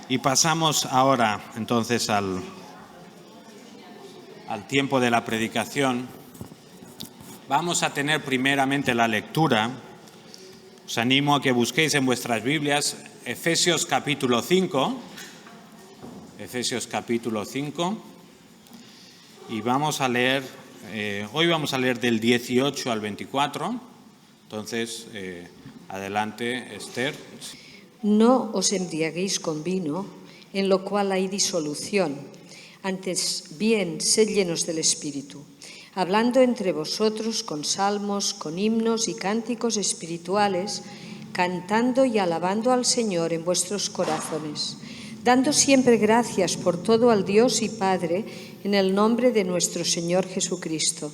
Y pasamos ahora entonces al tiempo de la predicación. Vamos a tener primeramente la lectura. Os animo a que busquéis en vuestras Biblias Efesios capítulo 5. Efesios capítulo 5. Y vamos a leer, hoy vamos a leer del 18 al 24. Entonces, adelante, Esther. No os embriaguéis con vino, en lo cual hay disolución. Antes bien, sed llenos del Espíritu, hablando entre vosotros con salmos, con himnos y cánticos espirituales, cantando y alabando al Señor en vuestros corazones, dando siempre gracias por todo al Dios y Padre, en el nombre de nuestro Señor Jesucristo.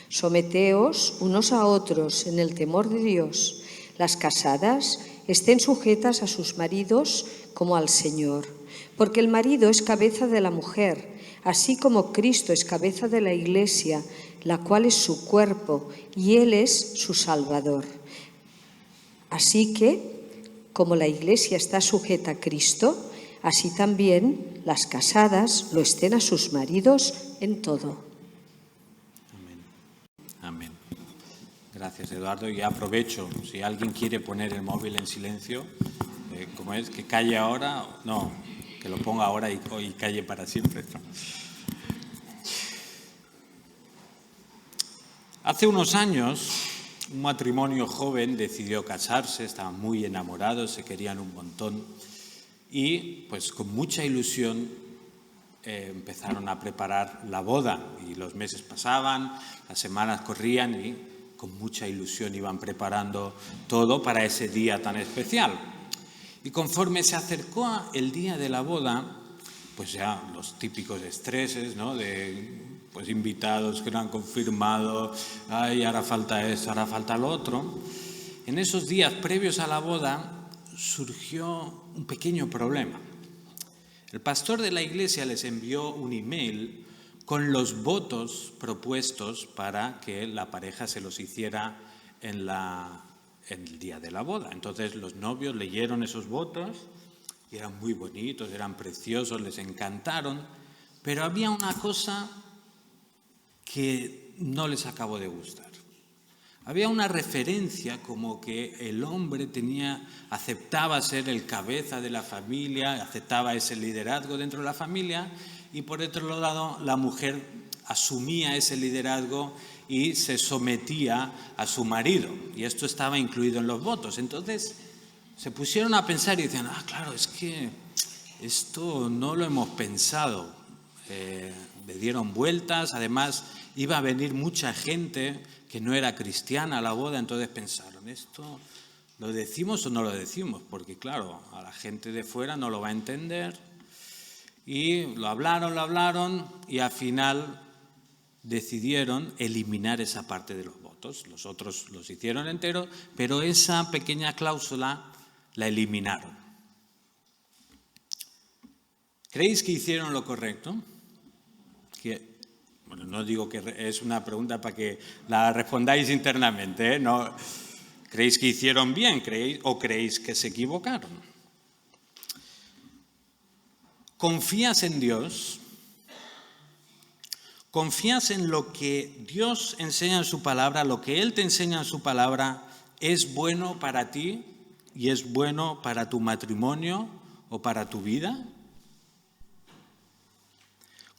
Someteos unos a otros en el temor de Dios. Las casadas estén sujetas a sus maridos como al Señor, porque el marido es cabeza de la mujer, así como Cristo es cabeza de la Iglesia, la cual es su cuerpo, y Él es su Salvador. Así que, como la Iglesia está sujeta a Cristo, así también las casadas lo estén a sus maridos en todo. Amén. Amén. Gracias, Eduardo. Y aprovecho, si alguien quiere poner el móvil en silencio, como es, que calle ahora, no, que lo ponga ahora y calle para siempre. Hace unos años, un matrimonio joven decidió casarse, estaban muy enamorados, se querían un montón y, pues, con mucha ilusión empezaron a preparar la boda y los meses pasaban, las semanas corrían y con mucha ilusión iban preparando todo para ese día tan especial. Y conforme se acercó el día de la boda, pues ya los típicos estreses, ¿no? De pues invitados que no han confirmado, ay, ahora falta esto, ahora falta lo otro. En esos días previos a la boda surgió un pequeño problema. El pastor de la iglesia les envió un email con los votos propuestos para que la pareja se los hiciera en el día de la boda. Entonces los novios leyeron esos votos y eran muy bonitos, eran preciosos, les encantaron, pero había una cosa que no les acabó de gustar. Había una referencia como que el hombre aceptaba ser el cabeza de la familia, aceptaba ese liderazgo dentro de la familia, y por otro lado la mujer asumía ese liderazgo y se sometía a su marido, y esto estaba incluido en los votos. Entonces se pusieron a pensar y decían, claro, es que esto no lo hemos pensado. Le dieron vueltas, además iba a venir mucha gente que no era cristiana a la boda, entonces pensaron, ¿esto lo decimos o no lo decimos? Porque claro, a la gente de fuera no lo va a entender. Y lo hablaron y al final decidieron eliminar esa parte de los votos. Los otros los hicieron enteros, pero esa pequeña cláusula la eliminaron. ¿Creéis que hicieron lo correcto? Bueno, no digo que es una pregunta para que la respondáis internamente, ¿eh? No, ¿creéis que hicieron bien? ¿O creéis que se equivocaron? ¿Confías en Dios? ¿Confías en lo que Dios enseña en su palabra, lo que Él te enseña en su palabra es bueno para ti y es bueno para tu matrimonio o para tu vida?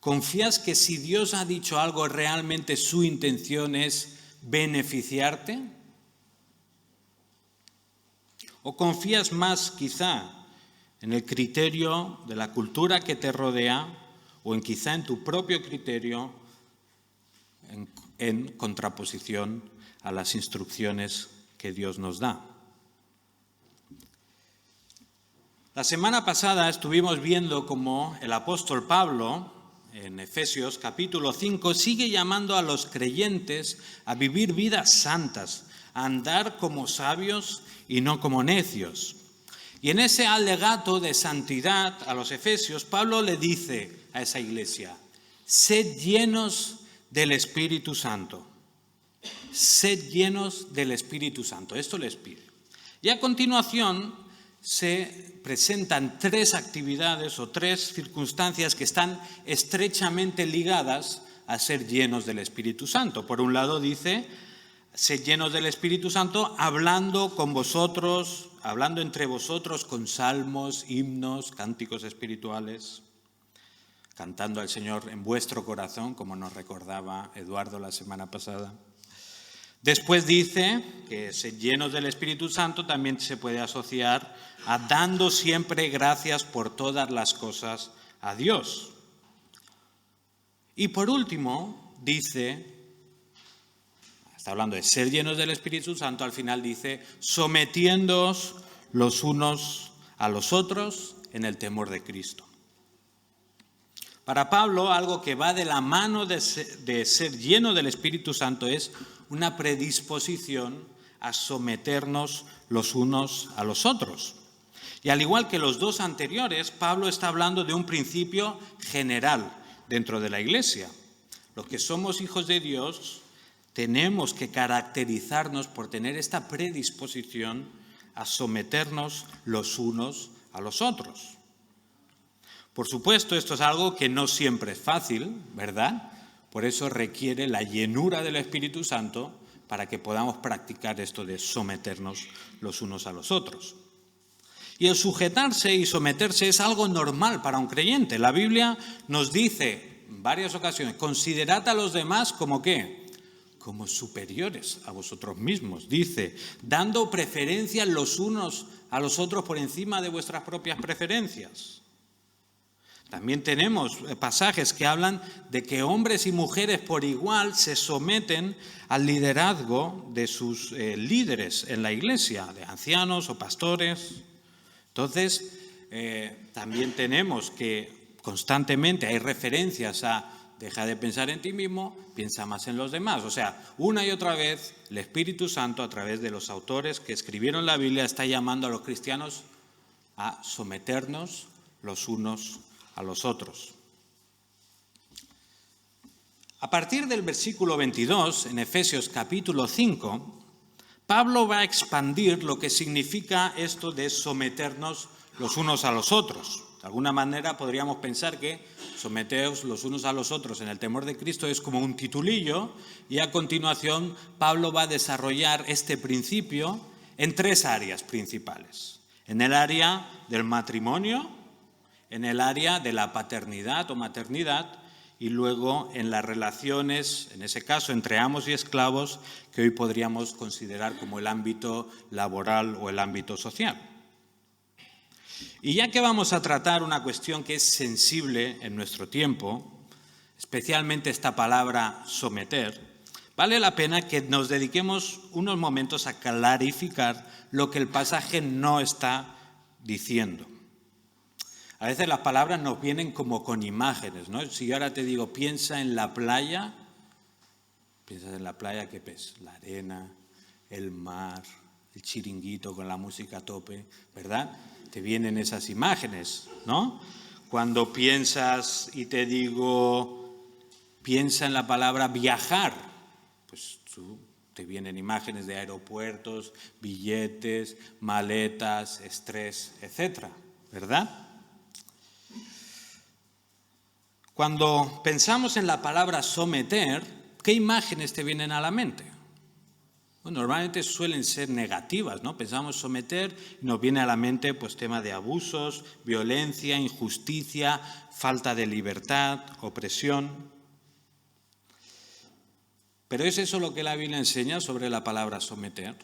¿Confías que si Dios ha dicho algo, realmente su intención es beneficiarte? ¿O confías más, quizá, en el criterio de la cultura que te rodea o quizá en tu propio criterio en contraposición a las instrucciones que Dios nos da? La semana pasada estuvimos viendo cómo el apóstol Pablo, en Efesios capítulo 5, sigue llamando a los creyentes a vivir vidas santas, a andar como sabios y no como necios. Y en ese alegato de santidad a los efesios, Pablo le dice a esa iglesia, sed llenos del Espíritu Santo. Sed llenos del Espíritu Santo. Esto les pide. Y a continuación se presentan tres actividades o tres circunstancias que están estrechamente ligadas a ser llenos del Espíritu Santo. Por un lado dice, sed llenos del Espíritu Santo hablando con vosotros, hablando entre vosotros con salmos, himnos, cánticos espirituales, cantando al Señor en vuestro corazón, como nos recordaba Eduardo la semana pasada. Después dice que ser llenos del Espíritu Santo también se puede asociar a dando siempre gracias por todas las cosas a Dios. Y por último dice, está hablando de ser llenos del Espíritu Santo, al final dice, sometiéndoos los unos a los otros en el temor de Cristo. Para Pablo, algo que va de la mano de ser lleno del Espíritu Santo es una predisposición a someternos los unos a los otros. Y al igual que los dos anteriores, Pablo está hablando de un principio general dentro de la Iglesia. Los que somos hijos de Dios tenemos que caracterizarnos por tener esta predisposición a someternos los unos a los otros. Por supuesto, esto es algo que no siempre es fácil, ¿verdad? Por eso requiere la llenura del Espíritu Santo para que podamos practicar esto de someternos los unos a los otros. Y el sujetarse y someterse es algo normal para un creyente. La Biblia nos dice en varias ocasiones, considerad a los demás como ¿qué? Como superiores a vosotros mismos. Dice, dando preferencia los unos a los otros por encima de vuestras propias preferencias. También tenemos pasajes que hablan de que hombres y mujeres por igual se someten al liderazgo de sus líderes en la iglesia, de ancianos o pastores. Entonces, también tenemos que constantemente hay referencias a deja de pensar en ti mismo, piensa más en los demás. O sea, una y otra vez el Espíritu Santo, a través de los autores que escribieron la Biblia, está llamando a los cristianos a someternos los unos a los otros. A partir del versículo 22, en Efesios capítulo 5, Pablo va a expandir lo que significa esto de someternos los unos a los otros. De alguna manera podríamos pensar que someteos los unos a los otros en el temor de Cristo es como un titulillo y a continuación Pablo va a desarrollar este principio en tres áreas principales. En el área del matrimonio, en el área de la paternidad o maternidad y luego en las relaciones, en ese caso entre amos y esclavos, que hoy podríamos considerar como el ámbito laboral o el ámbito social. Y ya que vamos a tratar una cuestión que es sensible en nuestro tiempo, especialmente esta palabra someter, vale la pena que nos dediquemos unos momentos a clarificar lo que el pasaje no está diciendo. A veces las palabras nos vienen como con imágenes, ¿no? Si yo ahora te digo, piensa en la playa, piensas en la playa, ¿qué ves? La arena, el mar, el chiringuito con la música a tope, ¿verdad? Te vienen esas imágenes, ¿no? Cuando piensas y te digo, piensa en la palabra viajar, pues te vienen imágenes de aeropuertos, billetes, maletas, estrés, etcétera, ¿verdad? Cuando pensamos en la palabra someter, ¿qué imágenes te vienen a la mente? Bueno, normalmente suelen ser negativas, ¿no? Pensamos someter y nos viene a la mente pues tema de abusos, violencia, injusticia, falta de libertad, opresión. ¿Pero es eso lo que la Biblia enseña sobre la palabra someter?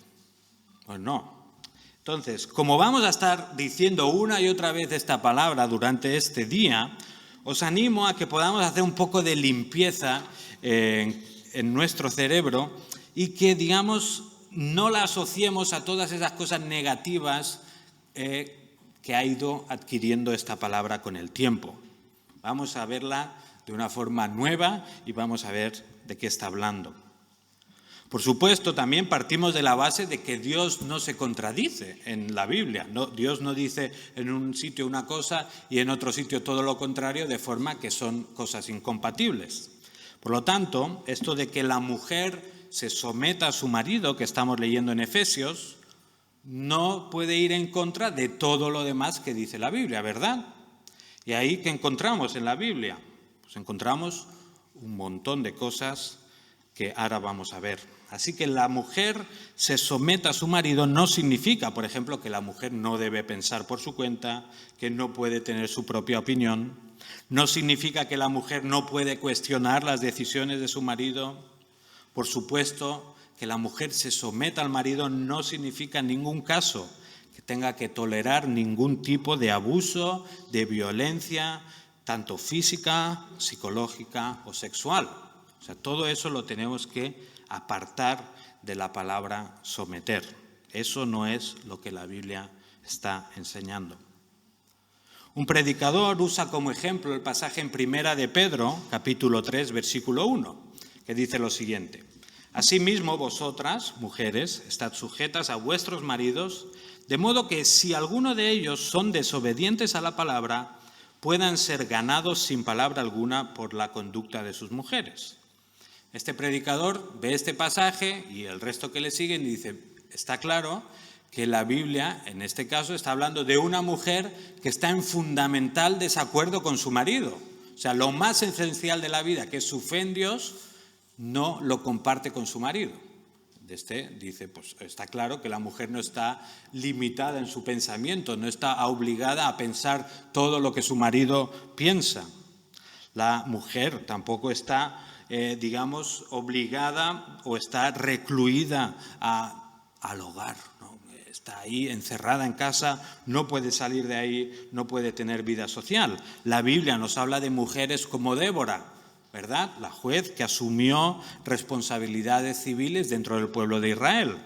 Pues no. Entonces, como vamos a estar diciendo una y otra vez esta palabra durante este día, os animo a que podamos hacer un poco de limpieza en nuestro cerebro y que, digamos, no la asociemos a todas esas cosas negativas que ha ido adquiriendo esta palabra con el tiempo. Vamos a verla de una forma nueva y vamos a ver de qué está hablando. Por supuesto, también partimos de la base de que Dios no se contradice en la Biblia. No, Dios no dice en un sitio una cosa y en otro sitio todo lo contrario, de forma que son cosas incompatibles. Por lo tanto, esto de que la mujer se someta a su marido, que estamos leyendo en Efesios, no puede ir en contra de todo lo demás que dice la Biblia, ¿verdad? Y ahí, ¿qué encontramos en la Biblia? Pues encontramos un montón de cosas que ahora vamos a ver. Así que la mujer se someta a su marido no significa, por ejemplo, que la mujer no debe pensar por su cuenta, que no puede tener su propia opinión. No significa que la mujer no puede cuestionar las decisiones de su marido. Por supuesto, que la mujer se someta al marido no significa en ningún caso que tenga que tolerar ningún tipo de abuso, de violencia, tanto física, psicológica o sexual. O sea, todo eso lo tenemos que apartar de la palabra someter. Eso no es lo que la Biblia está enseñando. Un predicador usa como ejemplo el pasaje en Primera de Pedro, capítulo 3, versículo 1, que dice lo siguiente: Asimismo, vosotras, mujeres, estad sujetas a vuestros maridos, de modo que si alguno de ellos son desobedientes a la palabra, puedan ser ganados sin palabra alguna por la conducta de sus mujeres. Este predicador ve este pasaje y el resto que le siguen y dice, está claro que la Biblia, en este caso, está hablando de una mujer que está en fundamental desacuerdo con su marido. O sea, lo más esencial de la vida, que es su fe en Dios, no lo comparte con su marido. Dice, pues está claro que la mujer no está limitada en su pensamiento, no está obligada a pensar todo lo que su marido piensa. La mujer tampoco está, obligada o está recluida al hogar, ¿no? Está ahí encerrada en casa, no puede salir de ahí, no puede tener vida social. La Biblia nos habla de mujeres como Débora, ¿verdad? La juez que asumió responsabilidades civiles dentro del pueblo de Israel.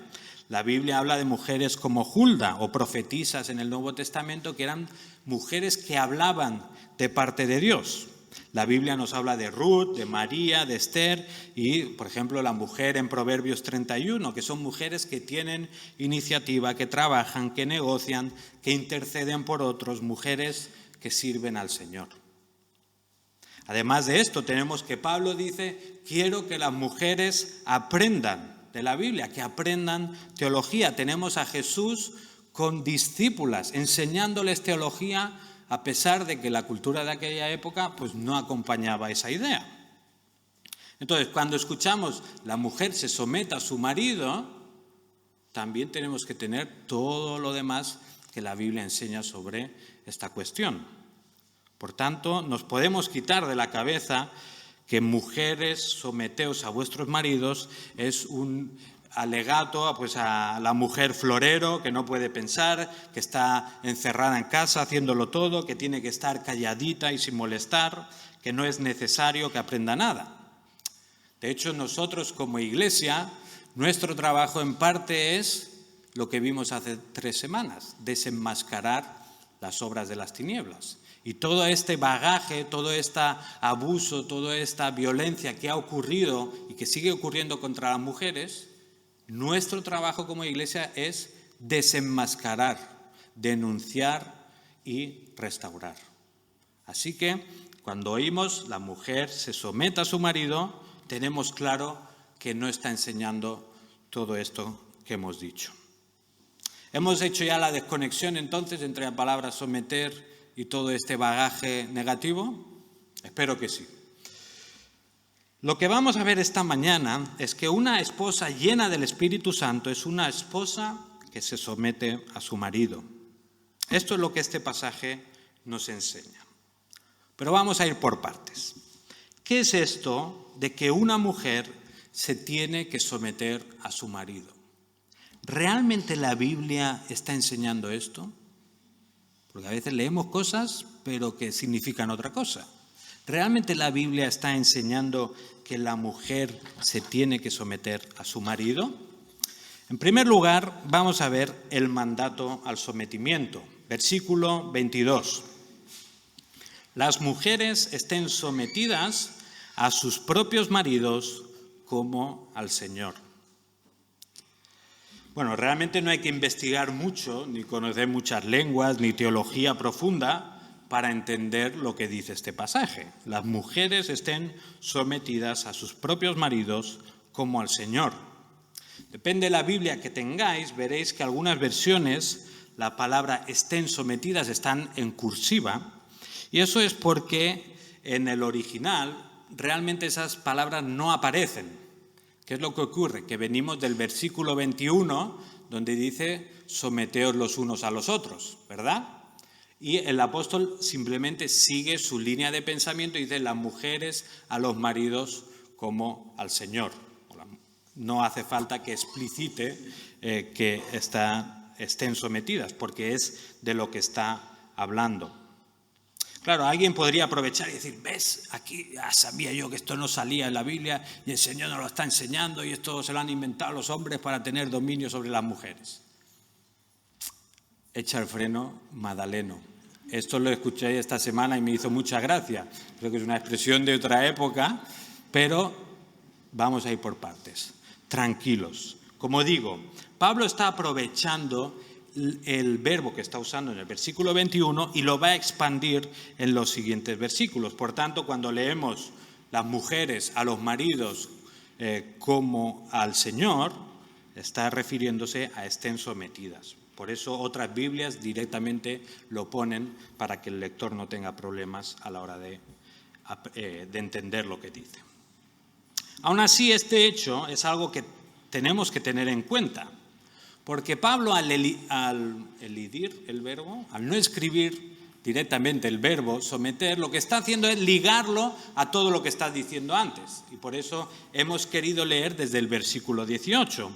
La Biblia habla de mujeres como Hulda o profetisas en el Nuevo Testamento, que eran mujeres que hablaban de parte de Dios. La Biblia nos habla de Ruth, de María, de Esther y, por ejemplo, la mujer en Proverbios 31, que son mujeres que tienen iniciativa, que trabajan, que negocian, que interceden por otros, mujeres que sirven al Señor. Además de esto, tenemos que Pablo dice, quiero que las mujeres aprendan de la Biblia, que aprendan teología. Tenemos a Jesús con discípulas, enseñándoles teología, a pesar de que la cultura de aquella época pues, no acompañaba esa idea. Entonces, cuando escuchamos la mujer se someta a su marido, también tenemos que tener todo lo demás que la Biblia enseña sobre esta cuestión. Por tanto, nos podemos quitar de la cabeza que mujeres, someteos a vuestros maridos, es un alegato pues, a la mujer florero que no puede pensar, que está encerrada en casa haciéndolo todo, que tiene que estar calladita y sin molestar, que no es necesario que aprenda nada. De hecho, nosotros como Iglesia, nuestro trabajo en parte es lo que vimos hace 3 semanas, desenmascarar las obras de las tinieblas. Y todo este bagaje, todo este abuso, toda esta violencia que ha ocurrido y que sigue ocurriendo contra las mujeres, nuestro trabajo como Iglesia es desenmascarar, denunciar y restaurar. Así que cuando oímos la mujer se someta a su marido, tenemos claro que no está enseñando todo esto que hemos dicho. ¿Hemos hecho ya la desconexión entonces entre la palabra someter y todo este bagaje negativo? Espero que sí. Lo que vamos a ver esta mañana es que una esposa llena del Espíritu Santo es una esposa que se somete a su marido. Esto es lo que este pasaje nos enseña. Pero vamos a ir por partes. ¿Qué es esto de que una mujer se tiene que someter a su marido? ¿Realmente la Biblia está enseñando esto? Porque a veces leemos cosas, pero que significan otra cosa. ¿Realmente la Biblia está enseñando que la mujer se tiene que someter a su marido? En primer lugar, vamos a ver el mandato al sometimiento. Versículo 22. Las mujeres estén sometidas a sus propios maridos como al Señor. Bueno, realmente no hay que investigar mucho, ni conocer muchas lenguas, ni teología profunda para entender lo que dice este pasaje. Las mujeres estén sometidas a sus propios maridos como al Señor. Depende de la Biblia que tengáis, veréis que algunas versiones la palabra estén sometidas están en cursiva, y eso es porque en el original realmente esas palabras no aparecen. ¿Qué es lo que ocurre? Que venimos del versículo 21, donde dice someteos los unos a los otros, ¿verdad? Y el apóstol simplemente sigue su línea de pensamiento y dice las mujeres a los maridos como al Señor. No hace falta que explicite que estén sometidas, porque es de lo que está hablando. Claro, alguien podría aprovechar y decir, ¿ves? Aquí ya sabía yo que esto no salía en la Biblia y el Señor nos lo está enseñando y esto se lo han inventado los hombres para tener dominio sobre las mujeres. Echa el freno, Madaleno. Esto lo escuché esta semana y me hizo mucha gracia. Creo que es una expresión de otra época, pero vamos a ir por partes. Tranquilos. Como digo, Pablo está aprovechando el verbo que está usando en el versículo 21 y lo va a expandir en los siguientes versículos. Por tanto, cuando leemos las mujeres a los maridos como al Señor, está refiriéndose a estén sometidas. Por eso otras Biblias directamente lo ponen para que el lector no tenga problemas a la hora de entender lo que dice. Aún así, este hecho es algo que tenemos que tener en cuenta, porque Pablo al elidir el verbo, al no escribir directamente el verbo someter, lo que está haciendo es ligarlo a todo lo que está diciendo antes. Y por eso hemos querido leer desde el versículo 18.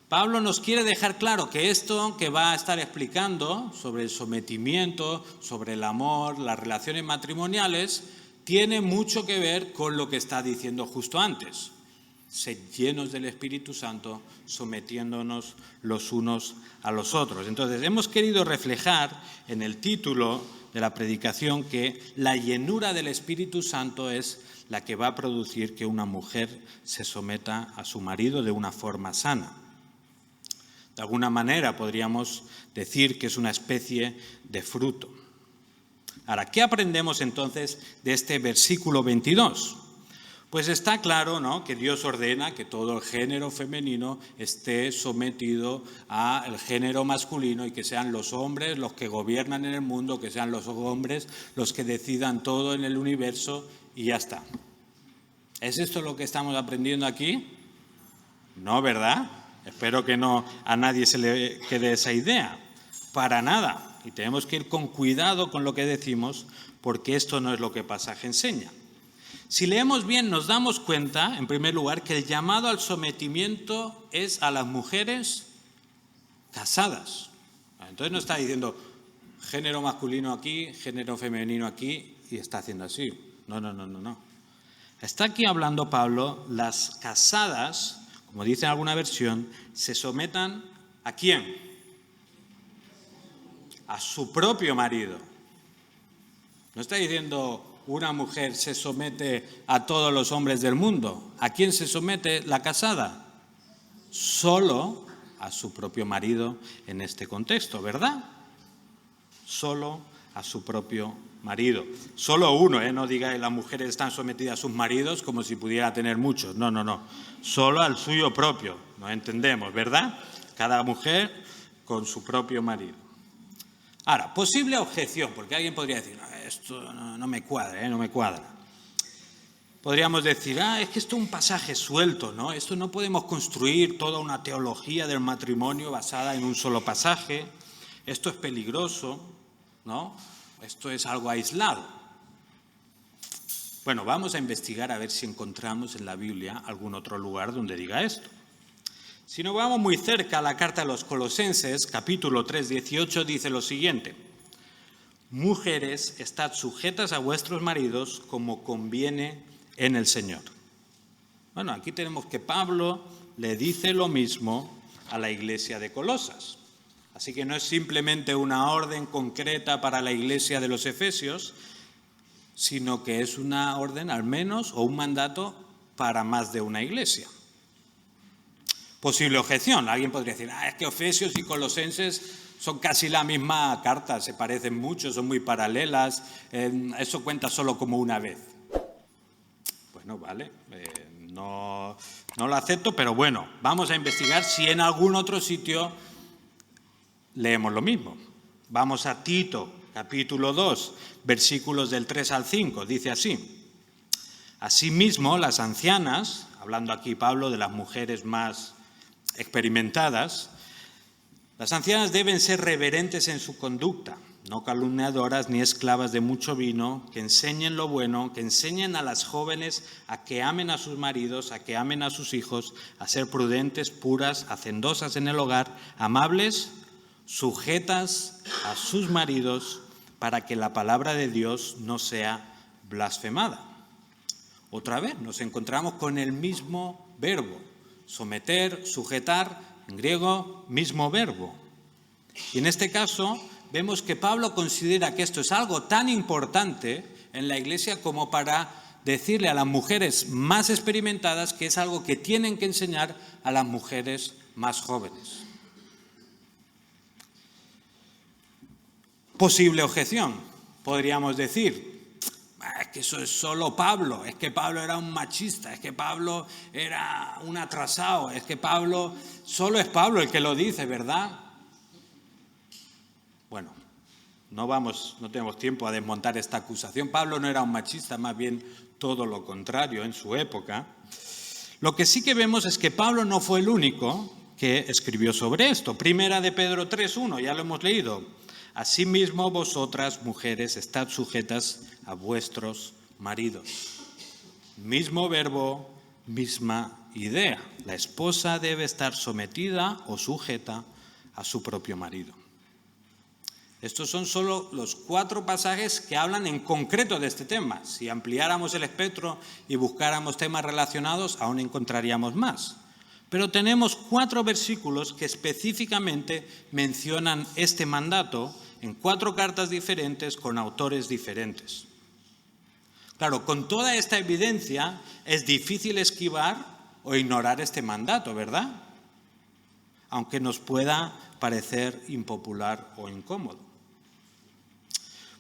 Pablo nos quiere dejar claro que esto que va a estar explicando sobre el sometimiento, sobre el amor, las relaciones matrimoniales, tiene mucho que ver con lo que está diciendo justo antes. Sed llenos del Espíritu Santo, sometiéndonos los unos a los otros. Entonces, hemos querido reflejar en el título de la predicación que la llenura del Espíritu Santo es la que va a producir que una mujer se someta a su marido de una forma sana. De alguna manera podríamos decir que es una especie de fruto. Ahora, ¿qué aprendemos entonces de este versículo 22? Pues está claro, ¿no?, que Dios ordena que todo el género femenino esté sometido al género masculino y que sean los hombres los que gobiernan en el mundo, que sean los hombres los que decidan todo en el universo y ya está. ¿Es esto lo que estamos aprendiendo aquí? No, ¿verdad? Espero que no a nadie se le quede esa idea. Para nada. Y tenemos que ir con cuidado con lo que decimos, porque esto no es lo que el pasaje enseña. Si leemos bien, nos damos cuenta, en primer lugar, que el llamado al sometimiento es a las mujeres casadas. Entonces no está diciendo género masculino aquí, género femenino aquí, y está haciendo así. No. Está aquí hablando Pablo, las casadas, como dice en alguna versión, se sometan ¿a quién? A su propio marido. No está diciendo una mujer se somete a todos los hombres del mundo. ¿A quién se somete la casada? Solo a su propio marido en este contexto, ¿verdad? Solo a su propio marido. Solo uno, no digáis las mujeres están sometidas a sus maridos como si pudiera tener muchos. No. Solo al suyo propio. Nos entendemos, ¿verdad? Cada mujer con su propio marido. Ahora, posible objeción, porque alguien podría decir, esto no me cuadra, no me cuadra. Podríamos decir, es que esto es un pasaje suelto, ¿no? Esto no podemos construir toda una teología del matrimonio basada en un solo pasaje. Esto es peligroso, ¿no? Esto es algo aislado. Bueno, vamos a investigar a ver si encontramos en la Biblia algún otro lugar donde diga esto. Si nos vamos muy cerca a la carta a los Colosenses, capítulo 3, 18, dice lo siguiente: mujeres, estad sujetas a vuestros maridos como conviene en el Señor. Bueno, aquí tenemos que Pablo le dice lo mismo a la iglesia de Colosas. Así que no es simplemente una orden concreta para la iglesia de los Efesios, sino que es una orden al menos o un mandato para más de una iglesia. Posible objeción. Alguien podría decir, es que Efesios y Colosenses son casi la misma carta, se parecen mucho, son muy paralelas, eso cuenta solo como una vez. Bueno, vale, no lo acepto, pero bueno, vamos a investigar si en algún otro sitio leemos lo mismo. Vamos a Tito, capítulo 2, versículos del 3 al 5, dice así: asimismo, las ancianas, hablando aquí Pablo de las mujeres más experimentadas, las ancianas deben ser reverentes en su conducta, no calumniadoras ni esclavas de mucho vino, que enseñen lo bueno, que enseñen a las jóvenes a que amen a sus maridos, a que amen a sus hijos, a ser prudentes, puras, hacendosas en el hogar, amables, sujetas a sus maridos, para que la palabra de Dios no sea blasfemada. Otra vez nos encontramos con el mismo verbo, someter, sujetar, en griego, mismo verbo. Y en este caso vemos que Pablo considera que esto es algo tan importante en la Iglesia como para decirle a las mujeres más experimentadas que es algo que tienen que enseñar a las mujeres más jóvenes. Posible objeción, podríamos decir: es que eso es solo Pablo, es que Pablo era un machista, es que Pablo era un atrasado, es que Pablo, solo es Pablo el que lo dice, ¿verdad? Bueno, no tenemos tiempo a desmontar esta acusación. Pablo no era un machista, más bien todo lo contrario en su época. Lo que sí que vemos es que Pablo no fue el único que escribió sobre esto. Primera de Pedro 3:1, ya lo hemos leído. Asimismo, vosotras, mujeres, estad sujetas a vuestros maridos. Mismo verbo, misma idea. La esposa debe estar sometida o sujeta a su propio marido. Estos son solo los 4 pasajes que hablan en concreto de este tema. Si ampliáramos el espectro y buscáramos temas relacionados, aún encontraríamos más. Pero tenemos 4 versículos que específicamente mencionan este mandato en 4 cartas diferentes con autores diferentes. Claro, con toda esta evidencia es difícil esquivar o ignorar este mandato, ¿verdad? Aunque nos pueda parecer impopular o incómodo.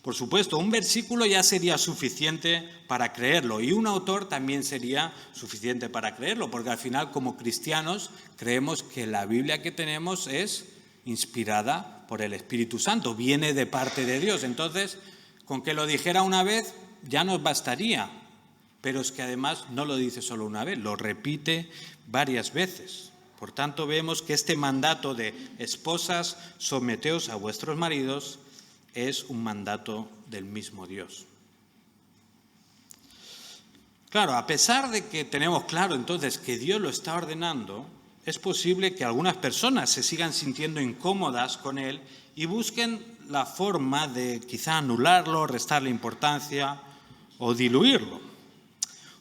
Por supuesto, un versículo ya sería suficiente para creerlo y un autor también sería suficiente para creerlo, porque al final, como cristianos, creemos que la Biblia que tenemos es inspirada por el Espíritu Santo, viene de parte de Dios. Entonces, con que lo dijera una vez ya nos bastaría, pero es que además no lo dice solo una vez, lo repite varias veces. Por tanto, vemos que este mandato de esposas, someteos a vuestros maridos, es un mandato del mismo Dios. Claro, a pesar de que tenemos claro entonces que Dios lo está ordenando, es posible que algunas personas se sigan sintiendo incómodas con él y busquen la forma de quizá anularlo, restarle importancia o diluirlo.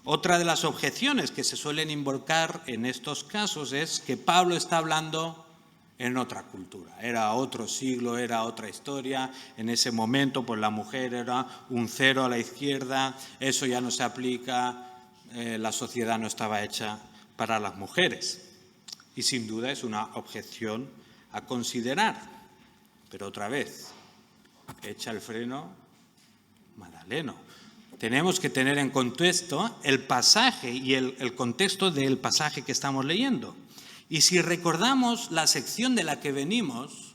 Otra de las objeciones que se suelen invocar en estos casos es que Pablo está hablando en otra cultura. Era otro siglo, era otra historia. En ese momento, pues la mujer era un 0 a la izquierda, eso ya no se aplica, la sociedad no estaba hecha para las mujeres. Y sin duda es una objeción a considerar. Pero otra vez, echa el freno, Madaleno. Tenemos que tener en contexto el pasaje y el contexto del pasaje que estamos leyendo. Y si recordamos la sección de la que venimos,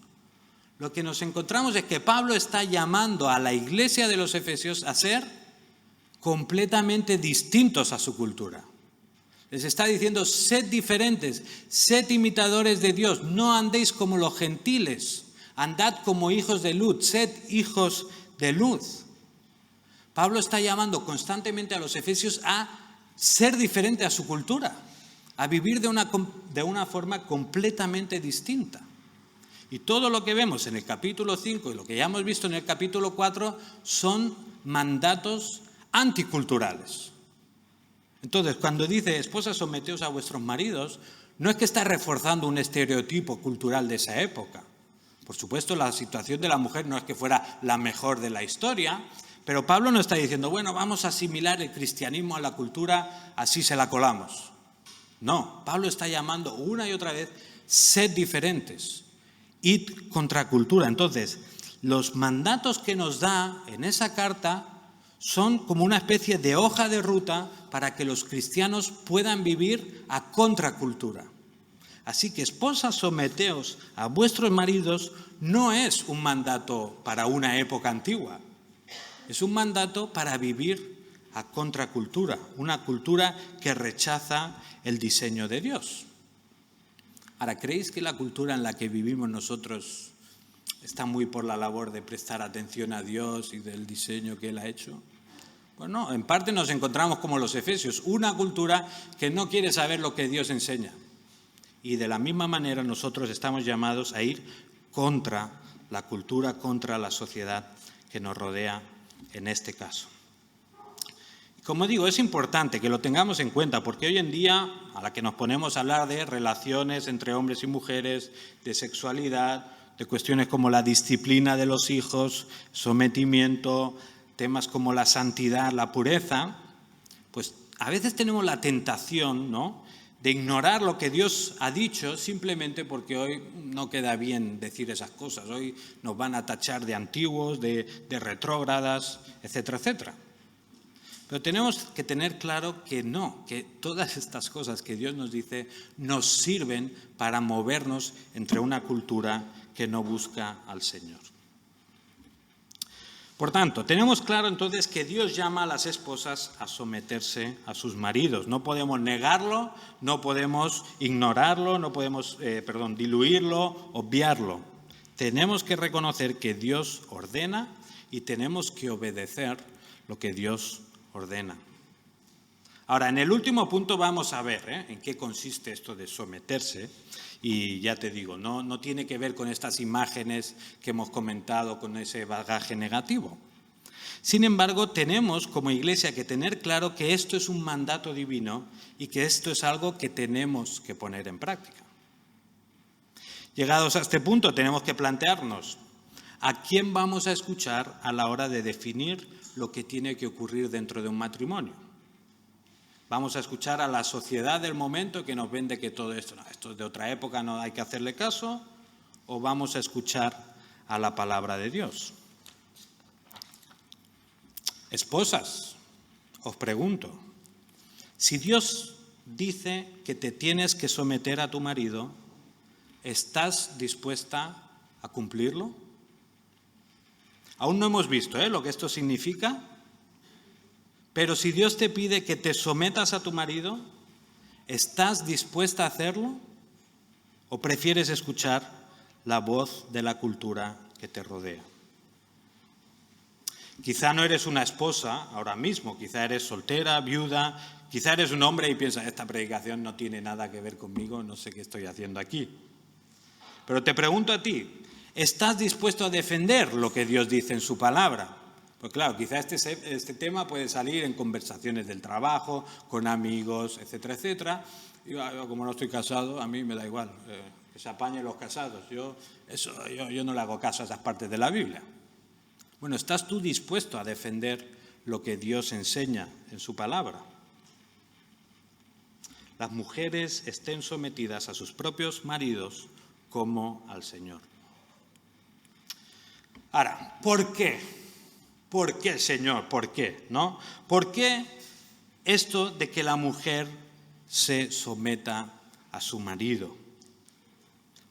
lo que nos encontramos es que Pablo está llamando a la iglesia de los Efesios a ser completamente distintos a su cultura. Les está diciendo: sed diferentes, sed imitadores de Dios, no andéis como los gentiles, andad como hijos de luz, sed hijos de luz. Pablo está llamando constantemente a los efesios a ser diferente a su cultura, a vivir de una forma completamente distinta. Y todo lo que vemos en el capítulo 5 y lo que ya hemos visto en el capítulo 4 son mandatos anticulturales. Entonces, cuando dice esposas, someteos a vuestros maridos, no es que está reforzando un estereotipo cultural de esa época. Por supuesto, la situación de la mujer no es que fuera la mejor de la historia, pero Pablo no está diciendo, bueno, vamos a asimilar el cristianismo a la cultura, así se la colamos. No, Pablo está llamando una y otra vez, sed diferentes, id contra cultura. Entonces, los mandatos que nos da en esa carta son como una especie de hoja de ruta para que los cristianos puedan vivir a contracultura. Así que, esposas, someteos a vuestros maridos no es un mandato para una época antigua, es un mandato para vivir a contracultura, una cultura que rechaza el diseño de Dios. Ahora, ¿creéis que la cultura en la que vivimos nosotros está muy por la labor de prestar atención a Dios y del diseño que Él ha hecho? Bueno, en parte nos encontramos como los efesios, una cultura que no quiere saber lo que Dios enseña. Y de la misma manera nosotros estamos llamados a ir contra la cultura, contra la sociedad que nos rodea en este caso. Como digo, es importante que lo tengamos en cuenta, porque hoy en día, a la que nos ponemos a hablar de relaciones entre hombres y mujeres, de sexualidad, de cuestiones como la disciplina de los hijos, sometimiento, temas como la santidad, la pureza, pues a veces tenemos la tentación, ¿no?, de ignorar lo que Dios ha dicho simplemente porque hoy no queda bien decir esas cosas. Hoy nos van a tachar de antiguos, de retrógradas, etcétera, etcétera. Pero tenemos que tener claro que no, que todas estas cosas que Dios nos dice nos sirven para movernos entre una cultura que no busca al Señor. Por tanto, tenemos claro entonces que Dios llama a las esposas a someterse a sus maridos. No podemos negarlo, no podemos ignorarlo, no podemos diluirlo, obviarlo. Tenemos que reconocer que Dios ordena y tenemos que obedecer lo que Dios ordena. Ahora, en el último punto vamos a ver en qué consiste esto de someterse. Y ya te digo, no tiene que ver con estas imágenes que hemos comentado, con ese bagaje negativo. Sin embargo, tenemos como Iglesia que tener claro que esto es un mandato divino y que esto es algo que tenemos que poner en práctica. Llegados a este punto, tenemos que plantearnos a quién vamos a escuchar a la hora de definir lo que tiene que ocurrir dentro de un matrimonio. Vamos a escuchar a la sociedad del momento que nos vende que todo esto es de otra época, no hay que hacerle caso, o vamos a escuchar a la palabra de Dios. Esposas, os pregunto, si Dios dice que te tienes que someter a tu marido, ¿estás dispuesta a cumplirlo? Aún no hemos visto lo que esto significa. Pero si Dios te pide que te sometas a tu marido, ¿estás dispuesta a hacerlo? ¿O prefieres escuchar la voz de la cultura que te rodea? Quizá no eres una esposa ahora mismo, quizá eres soltera, viuda, quizá eres un hombre y piensas, esta predicación no tiene nada que ver conmigo, no sé qué estoy haciendo aquí. Pero te pregunto a ti, ¿estás dispuesto a defender lo que Dios dice en su palabra? Pues claro, quizá este tema puede salir en conversaciones del trabajo, con amigos, etcétera, etcétera. Yo, como no estoy casado, a mí me da igual, que se apañen los casados. Yo no le hago caso a esas partes de la Biblia. Bueno, ¿estás tú dispuesto a defender lo que Dios enseña en su palabra? Las mujeres estén sometidas a sus propios maridos como al Señor. Ahora, ¿por qué? ¿Por qué, Señor? ¿Por qué? ¿No? ¿Por qué esto de que la mujer se someta a su marido?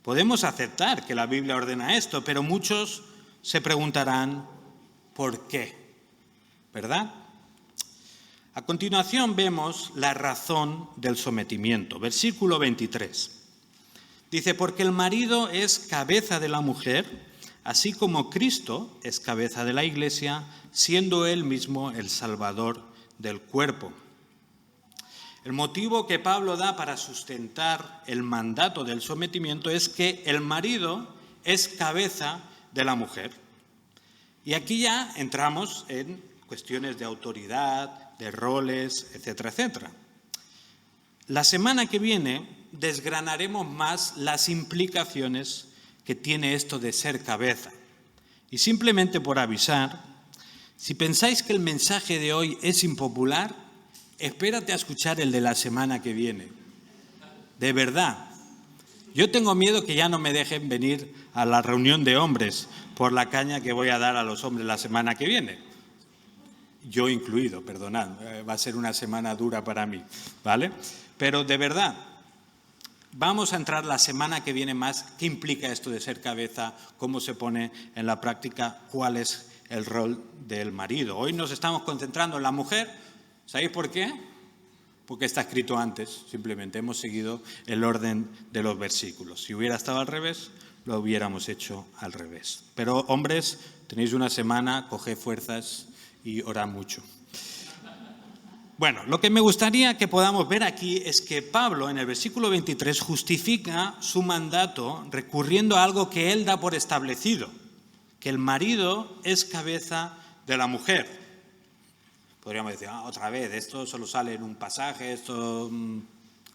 Podemos aceptar que la Biblia ordena esto, pero muchos se preguntarán ¿por qué? ¿Verdad? A continuación vemos la razón del sometimiento. Versículo 23. Dice, porque el marido es cabeza de la mujer, así como Cristo es cabeza de la Iglesia, siendo Él mismo el Salvador del cuerpo. El motivo que Pablo da para sustentar el mandato del sometimiento es que el marido es cabeza de la mujer. Y aquí ya entramos en cuestiones de autoridad, de roles, etcétera, etcétera. La semana que viene desgranaremos más las implicaciones que tiene esto de ser cabeza. Y simplemente por avisar, si pensáis que el mensaje de hoy es impopular, espérate a escuchar el de la semana que viene. De verdad. Yo tengo miedo que ya no me dejen venir a la reunión de hombres por la caña que voy a dar a los hombres la semana que viene. yo incluido, perdonad, va a ser una semana dura para mí, ¿vale? Pero de verdad, vamos a entrar la semana que viene más, qué implica esto de ser cabeza, cómo se pone en la práctica, cuál es el rol del marido. Hoy nos estamos concentrando en la mujer, ¿sabéis por qué? Porque está escrito antes, simplemente hemos seguido el orden de los versículos. Si hubiera estado al revés, lo hubiéramos hecho al revés. Pero hombres, tenéis una semana, coged fuerzas y orad mucho. Bueno, lo que me gustaría que podamos ver aquí es que Pablo, en el versículo 23, justifica su mandato recurriendo a algo que él da por establecido, que el marido es cabeza de la mujer. Podríamos decir, otra vez, esto solo sale en un pasaje, esto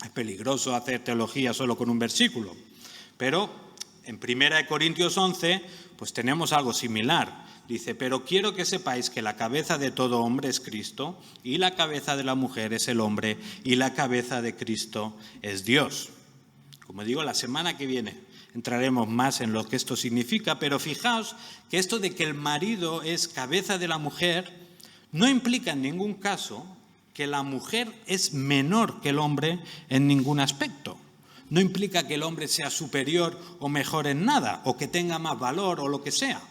es peligroso hacer teología solo con un versículo. Pero en 1 Corintios 11, pues tenemos algo similar. Dice, pero quiero que sepáis que la cabeza de todo hombre es Cristo, y la cabeza de la mujer es el hombre, y la cabeza de Cristo es Dios. Como digo, la semana que viene entraremos más en lo que esto significa, pero fijaos que esto de que el marido es cabeza de la mujer no implica en ningún caso que la mujer es menor que el hombre en ningún aspecto. No implica que el hombre sea superior o mejor en nada, o que tenga más valor o lo que sea.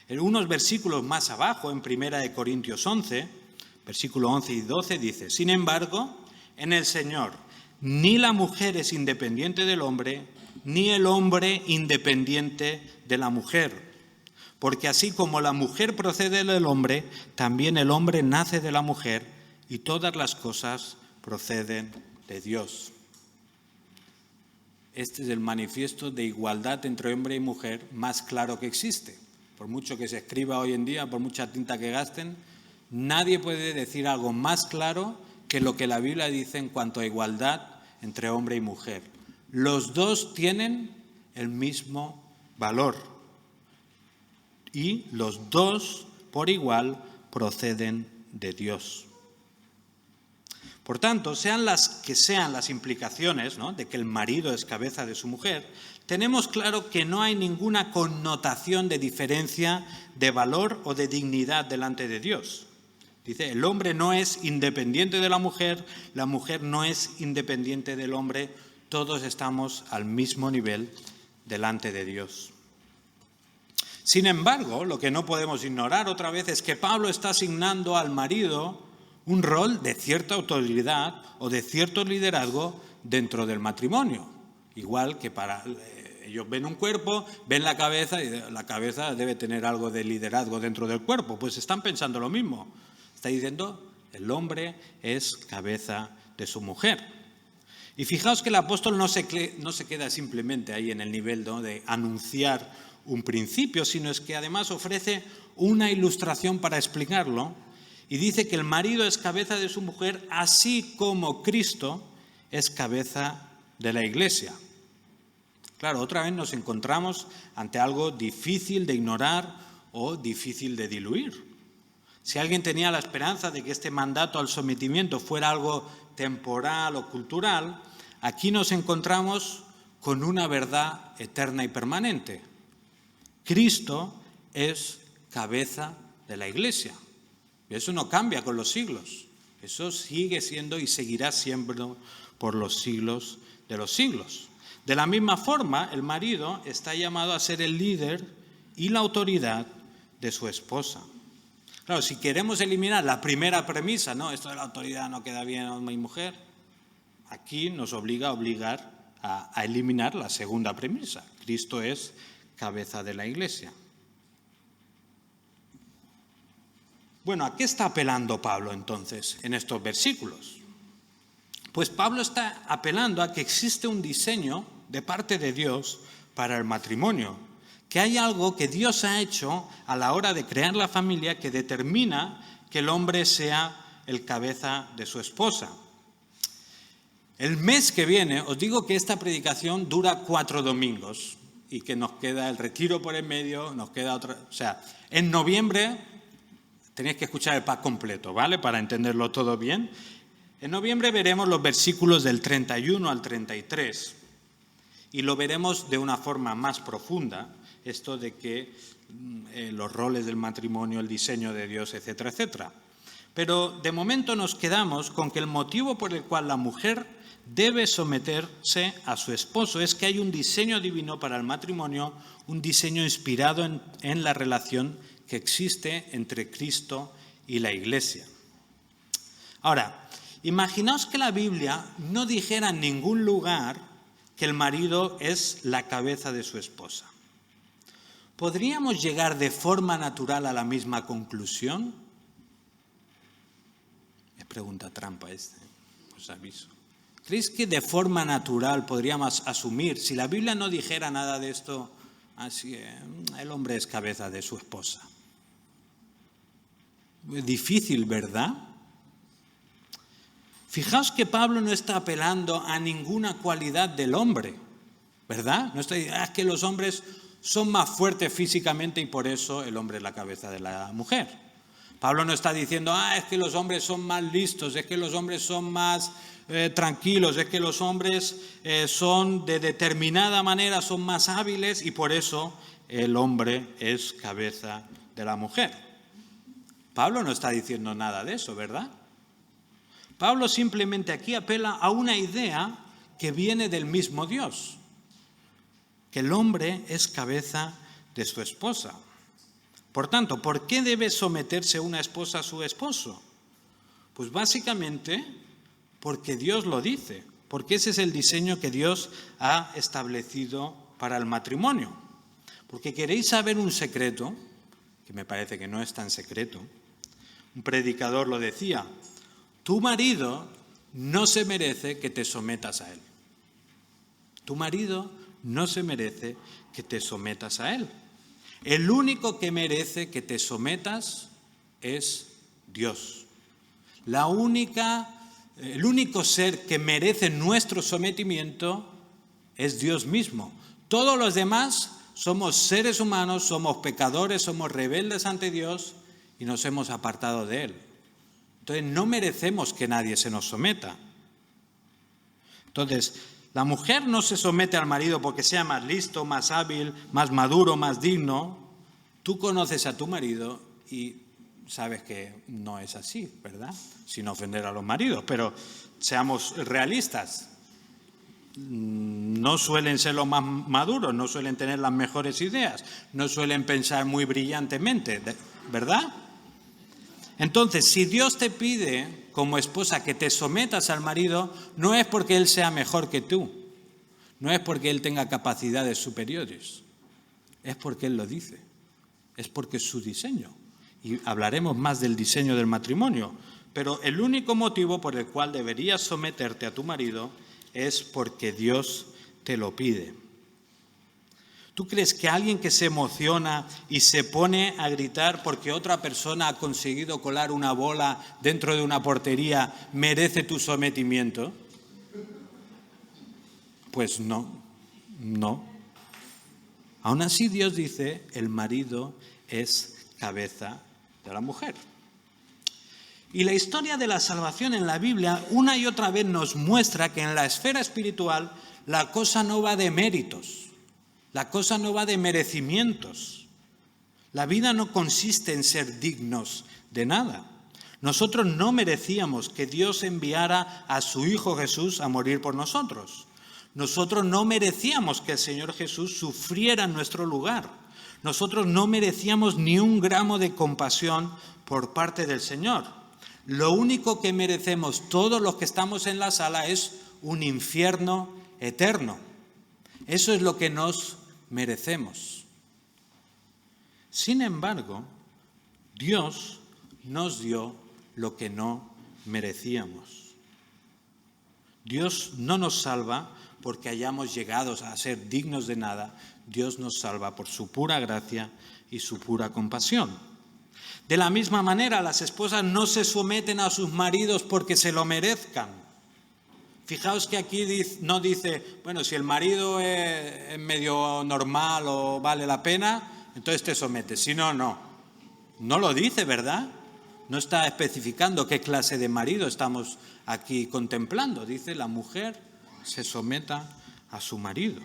En unos versículos más abajo, en 1 Corintios 11, versículo 11 y 12, dice, sin embargo, en el Señor, ni la mujer es independiente del hombre, ni el hombre independiente de la mujer. Porque así como la mujer procede del hombre, también el hombre nace de la mujer, y todas las cosas proceden de Dios. Este es el manifiesto de igualdad entre hombre y mujer más claro que existe. Por mucho que se escriba hoy en día, por mucha tinta que gasten, nadie puede decir algo más claro que lo que la Biblia dice en cuanto a igualdad entre hombre y mujer. Los dos tienen el mismo valor y los dos, por igual, proceden de Dios. Por tanto, sean las que sean las implicaciones, ¿no?, de que el marido es cabeza de su mujer, tenemos claro que no hay ninguna connotación de diferencia de valor o de dignidad delante de Dios. Dice, el hombre no es independiente de la mujer no es independiente del hombre, todos estamos al mismo nivel delante de Dios. Sin embargo, lo que no podemos ignorar otra vez es que Pablo está asignando al marido un rol de cierta autoridad o de cierto liderazgo dentro del matrimonio. Igual que ellos ven un cuerpo, ven la cabeza y la cabeza debe tener algo de liderazgo dentro del cuerpo. Pues están pensando lo mismo. Está diciendo, el hombre es cabeza de su mujer. Y fijaos que el apóstol no se queda simplemente ahí en el nivel, ¿no?, de anunciar un principio, sino es que además ofrece una ilustración para explicarlo. Y dice que el marido es cabeza de su mujer, así como Cristo es cabeza de la Iglesia. Claro, otra vez nos encontramos ante algo difícil de ignorar o difícil de diluir. Si alguien tenía la esperanza de que este mandato al sometimiento fuera algo temporal o cultural, aquí nos encontramos con una verdad eterna y permanente. Cristo es cabeza de la Iglesia. Eso no cambia con los siglos. Eso sigue siendo y seguirá siendo por los siglos de los siglos. De la misma forma, el marido está llamado a ser el líder y la autoridad de su esposa. Claro, si queremos eliminar la primera premisa, no, esto de la autoridad no queda bien hombre y mujer, aquí nos obliga a eliminar la segunda premisa. Cristo es cabeza de la Iglesia. Bueno, ¿a qué está apelando Pablo entonces en estos versículos? Pues Pablo está apelando a que existe un diseño de parte de Dios para el matrimonio, que hay algo que Dios ha hecho a la hora de crear la familia que determina que el hombre sea el cabeza de su esposa. El mes que viene, os digo que esta predicación dura 4 domingos y que nos queda el retiro por el medio, nos queda otra... O sea, en noviembre tenéis que escuchar el pack completo, ¿vale?, para entenderlo todo bien. En noviembre veremos los versículos del 31 al 33 y lo veremos de una forma más profunda, esto de que los roles del matrimonio, el diseño de Dios, etcétera, etcétera. Pero de momento nos quedamos con que el motivo por el cual la mujer debe someterse a su esposo es que hay un diseño divino para el matrimonio, un diseño inspirado en la relación que existe entre Cristo y la Iglesia. Ahora, imaginaos que la Biblia no dijera en ningún lugar que el marido es la cabeza de su esposa. ¿Podríamos llegar de forma natural a la misma conclusión? Es pregunta trampa os aviso. ¿Creéis que de forma natural podríamos asumir, si la Biblia no dijera nada de esto, así el hombre es cabeza de su esposa? Es difícil, ¿verdad? Fijaos que Pablo no está apelando a ninguna cualidad del hombre, ¿verdad? No está diciendo, es que los hombres son más fuertes físicamente y por eso el hombre es la cabeza de la mujer. Pablo no está diciendo, es que los hombres son más listos, es que los hombres son más tranquilos, es que los hombres son de determinada manera, son más hábiles y por eso el hombre es cabeza de la mujer. Pablo no está diciendo nada de eso, ¿verdad? Pablo simplemente aquí apela a una idea que viene del mismo Dios, que el hombre es cabeza de su esposa. Por tanto, ¿por qué debe someterse una esposa a su esposo? Pues básicamente porque Dios lo dice, porque ese es el diseño que Dios ha establecido para el matrimonio. Porque queréis saber un secreto, que me parece que no es tan secreto. Un predicador lo decía, tu marido no se merece que te sometas a él. Tu marido no se merece que te sometas a él. El único que merece que te sometas es Dios. El único ser que merece nuestro sometimiento es Dios mismo. Todos los demás somos seres humanos, somos pecadores, somos rebeldes ante Dios y nos hemos apartado de Él. Entonces no merecemos que nadie se nos someta. Entonces, la mujer no se somete al marido porque sea más listo, más hábil, más maduro, más digno. Tú conoces a tu marido y sabes que no es así, ¿verdad? Sin ofender a los maridos, pero seamos realistas. No suelen ser los más maduros, no suelen tener las mejores ideas, no suelen pensar muy brillantemente, ¿verdad? Entonces, si Dios te pide como esposa que te sometas al marido, no es porque él sea mejor que tú, no es porque él tenga capacidades superiores, es porque él lo dice, es porque es su diseño. Y hablaremos más del diseño del matrimonio, pero el único motivo por el cual deberías someterte a tu marido es porque Dios te lo pide. ¿Tú crees que alguien que se emociona y se pone a gritar porque otra persona ha conseguido colar una bola dentro de una portería merece tu sometimiento? Pues no. Aún así Dios dice, el marido es cabeza de la mujer. Y la historia de la salvación en la Biblia una y otra vez nos muestra que en la esfera espiritual la cosa no va de méritos. La cosa no va de merecimientos. La vida no consiste en ser dignos de nada. Nosotros no merecíamos que Dios enviara a su Hijo Jesús a morir por nosotros. Nosotros no merecíamos que el Señor Jesús sufriera en nuestro lugar. Nosotros no merecíamos ni un gramo de compasión por parte del Señor. Lo único que merecemos todos los que estamos en la sala es un infierno eterno. Eso es lo que nos merecemos. Sin embargo, Dios nos dio lo que no merecíamos. Dios no nos salva porque hayamos llegado a ser dignos de nada. Dios nos salva por su pura gracia y su pura compasión. De la misma manera, las esposas no se someten a sus maridos porque se lo merezcan. Fijaos que aquí no dice, bueno, si el marido es medio normal o vale la pena, entonces te sometes. Si no, no. No lo dice, ¿verdad? No está especificando qué clase de marido estamos aquí contemplando. Dice, la mujer se someta a su marido.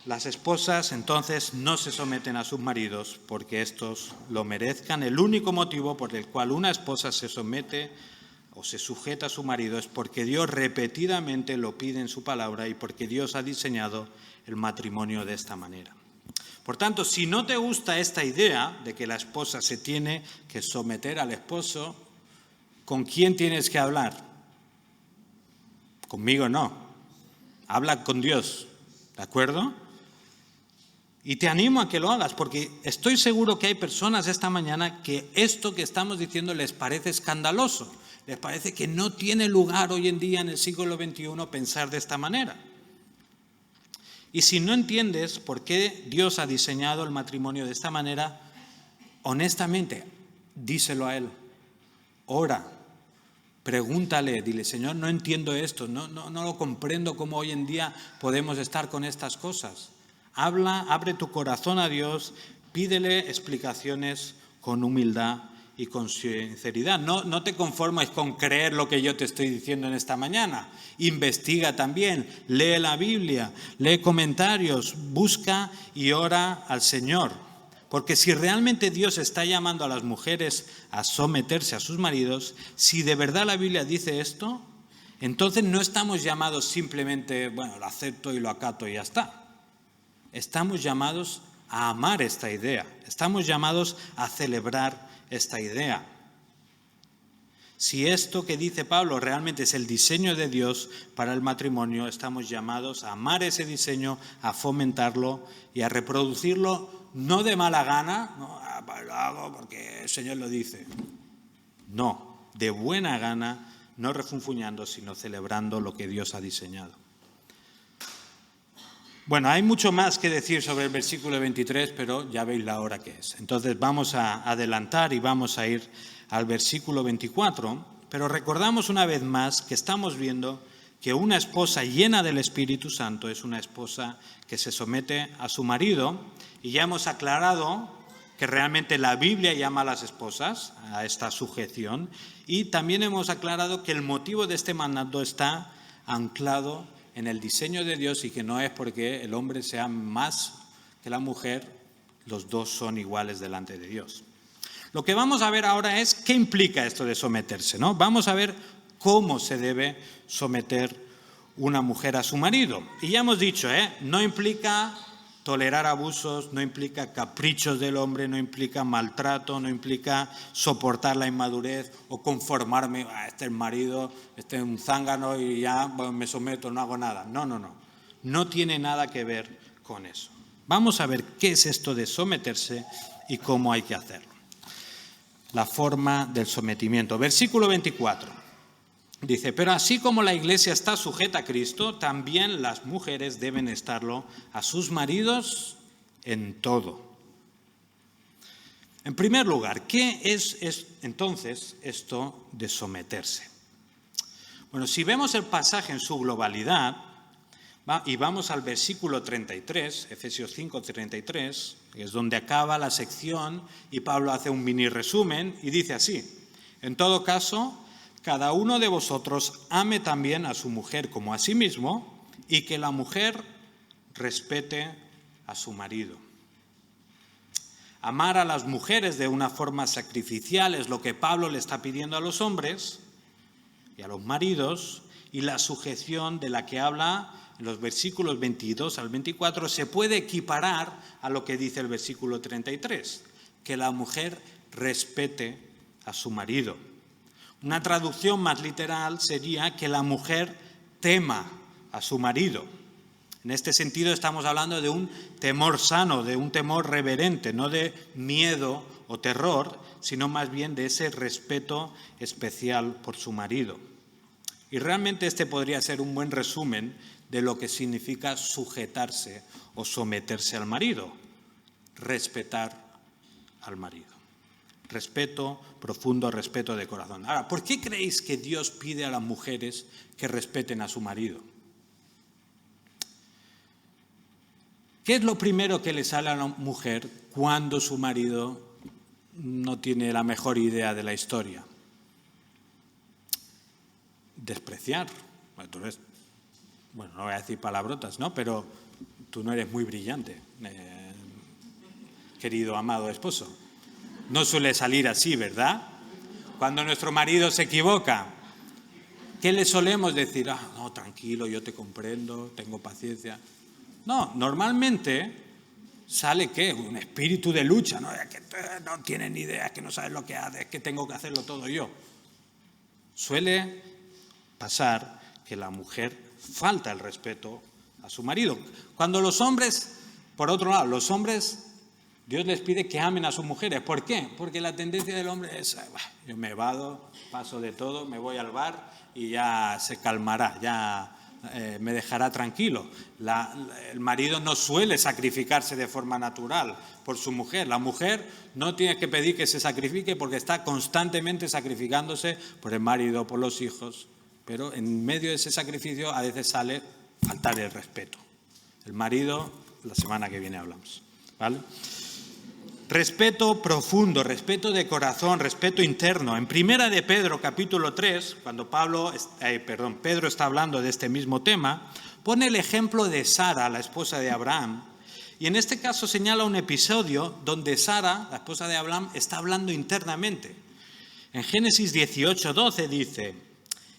Las esposas entonces no se someten a sus maridos porque estos lo merezcan. El único motivo por el cual una esposa se somete o se sujeta a su marido es porque Dios repetidamente lo pide en su palabra y porque Dios ha diseñado el matrimonio de esta manera. Por tanto, si no te gusta esta idea de que la esposa se tiene que someter al esposo, ¿con quién tienes que hablar? Conmigo no. Habla con Dios, ¿de acuerdo? Y te animo a que lo hagas, porque estoy seguro que hay personas esta mañana que esto que estamos diciendo les parece escandaloso, les parece que no tiene lugar hoy en día en el siglo XXI pensar de esta manera. Y si no entiendes por qué Dios ha diseñado el matrimonio de esta manera, honestamente, díselo a Él, ora, pregúntale, dile, Señor, no entiendo esto, no lo comprendo cómo hoy en día podemos estar con estas cosas. Habla, abre tu corazón a Dios, pídele explicaciones con humildad y con sinceridad. No te conformes con creer lo que yo te estoy diciendo en esta mañana. Investiga también, lee la Biblia, lee comentarios, busca y ora al Señor. Porque si realmente Dios está llamando a las mujeres a someterse a sus maridos, si de verdad la Biblia dice esto, entonces no estamos llamados simplemente, bueno, lo acepto y lo acato y ya está. Estamos llamados a amar esta idea, estamos llamados a celebrar esta idea. Si esto que dice Pablo realmente es el diseño de Dios para el matrimonio, estamos llamados a amar ese diseño, a fomentarlo y a reproducirlo, no de mala gana, no, lo hago porque el Señor lo dice. No, de buena gana, no refunfuñando, sino celebrando lo que Dios ha diseñado. Bueno, hay mucho más que decir sobre el versículo 23, pero ya veis la hora que es. Entonces vamos a adelantar y vamos a ir al versículo 24, pero recordamos una vez más que estamos viendo que una esposa llena del Espíritu Santo es una esposa que se somete a su marido, y ya hemos aclarado que realmente la Biblia llama a las esposas a esta sujeción, y también hemos aclarado que el motivo de este mandato está anclado en el diseño de Dios y que no es porque el hombre sea más que la mujer, los dos son iguales delante de Dios. Lo que vamos a ver ahora es qué implica esto de someterse, ¿no? Vamos a ver cómo se debe someter una mujer a su marido. Y ya hemos dicho, no implica tolerar abusos, no implica caprichos del hombre, no implica maltrato, no implica soportar la inmadurez o conformarme, este es el marido, este es un zángano y ya me someto, no hago nada. No. No tiene nada que ver con eso. Vamos a ver qué es esto de someterse y cómo hay que hacerlo. La forma del sometimiento. Versículo 24. Dice, pero así como la Iglesia está sujeta a Cristo, también las mujeres deben estarlo a sus maridos en todo. En primer lugar, ¿qué es entonces esto de someterse? Bueno, si vemos el pasaje en su globalidad, y vamos al versículo 33, Efesios 5, 33, que es donde acaba la sección, y Pablo hace un mini resumen, y dice así, en todo caso, cada uno de vosotros ame también a su mujer como a sí mismo, y que la mujer respete a su marido. Amar a las mujeres de una forma sacrificial es lo que Pablo le está pidiendo a los hombres y a los maridos, y la sujeción de la que habla en los versículos 22 al 24 se puede equiparar a lo que dice el versículo 33, que la mujer respete a su marido. Una traducción más literal sería que la mujer tema a su marido. En este sentido estamos hablando de un temor sano, de un temor reverente, no de miedo o terror, sino más bien de ese respeto especial por su marido. Y realmente este podría ser un buen resumen de lo que significa sujetarse o someterse al marido, respetar al marido. Respeto, profundo respeto de corazón. Ahora, ¿por qué creéis que Dios pide a las mujeres que respeten a su marido? ¿Qué es lo primero que le sale a la mujer cuando su marido no tiene la mejor idea de la historia? Despreciar. Entonces, bueno, no voy a decir palabrotas, ¿no? Pero tú no eres muy brillante, querido amado esposo. No suele salir así, ¿verdad? Cuando nuestro marido se equivoca, ¿qué le solemos decir? No, tranquilo, yo te comprendo, tengo paciencia. No, normalmente sale, ¿qué? Un espíritu de lucha, ¿no? Que no tienes ni idea, que no sabes lo que haces, que tengo que hacerlo todo yo. Suele pasar que la mujer falta el respeto a su marido. Cuando los hombres, por otro lado, los hombres, Dios les pide que amen a sus mujeres. ¿Por qué? Porque la tendencia del hombre es, yo me evado, paso de todo, me voy al bar y ya se calmará, ya me dejará tranquilo. El marido no suele sacrificarse de forma natural por su mujer. La mujer no tiene que pedir que se sacrifique porque está constantemente sacrificándose por el marido, por los hijos. Pero en medio de ese sacrificio a veces sale faltar el respeto. El marido, la semana que viene hablamos, ¿vale? Respeto profundo, respeto de corazón, respeto interno. En Primera de Pedro, capítulo 3, cuando Pedro está hablando de este mismo tema, pone el ejemplo de Sara, la esposa de Abraham, y en este caso señala un episodio donde Sara, la esposa de Abraham, está hablando internamente. En Génesis 18:12 dice: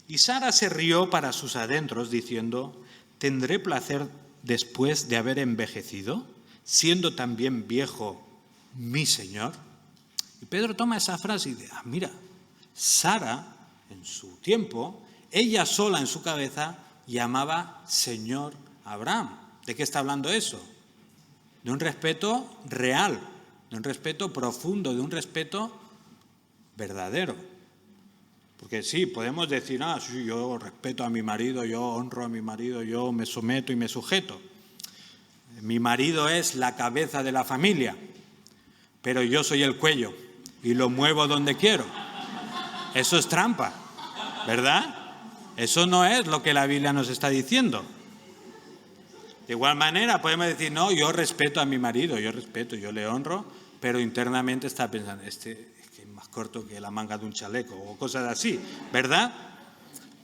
y Sara se rió para sus adentros, diciendo: ¿tendré placer después de haber envejecido, siendo también viejo mi Señor? Y Pedro toma esa frase y dice: mira, Sara, en su tiempo, ella sola en su cabeza llamaba Señor Abraham. ¿De qué está hablando eso? De un respeto real, de un respeto profundo, de un respeto verdadero. Porque sí, podemos decir, sí, yo respeto a mi marido, yo honro a mi marido, yo me someto y me sujeto. Mi marido es la cabeza de la familia, pero yo soy el cuello y lo muevo donde quiero. Eso es trampa, ¿verdad? Eso no es lo que la Biblia nos está diciendo. De igual manera podemos decir, no, yo respeto a mi marido, yo le honro, pero internamente está pensando, este es más corto que la manga de un chaleco o cosas así, ¿verdad?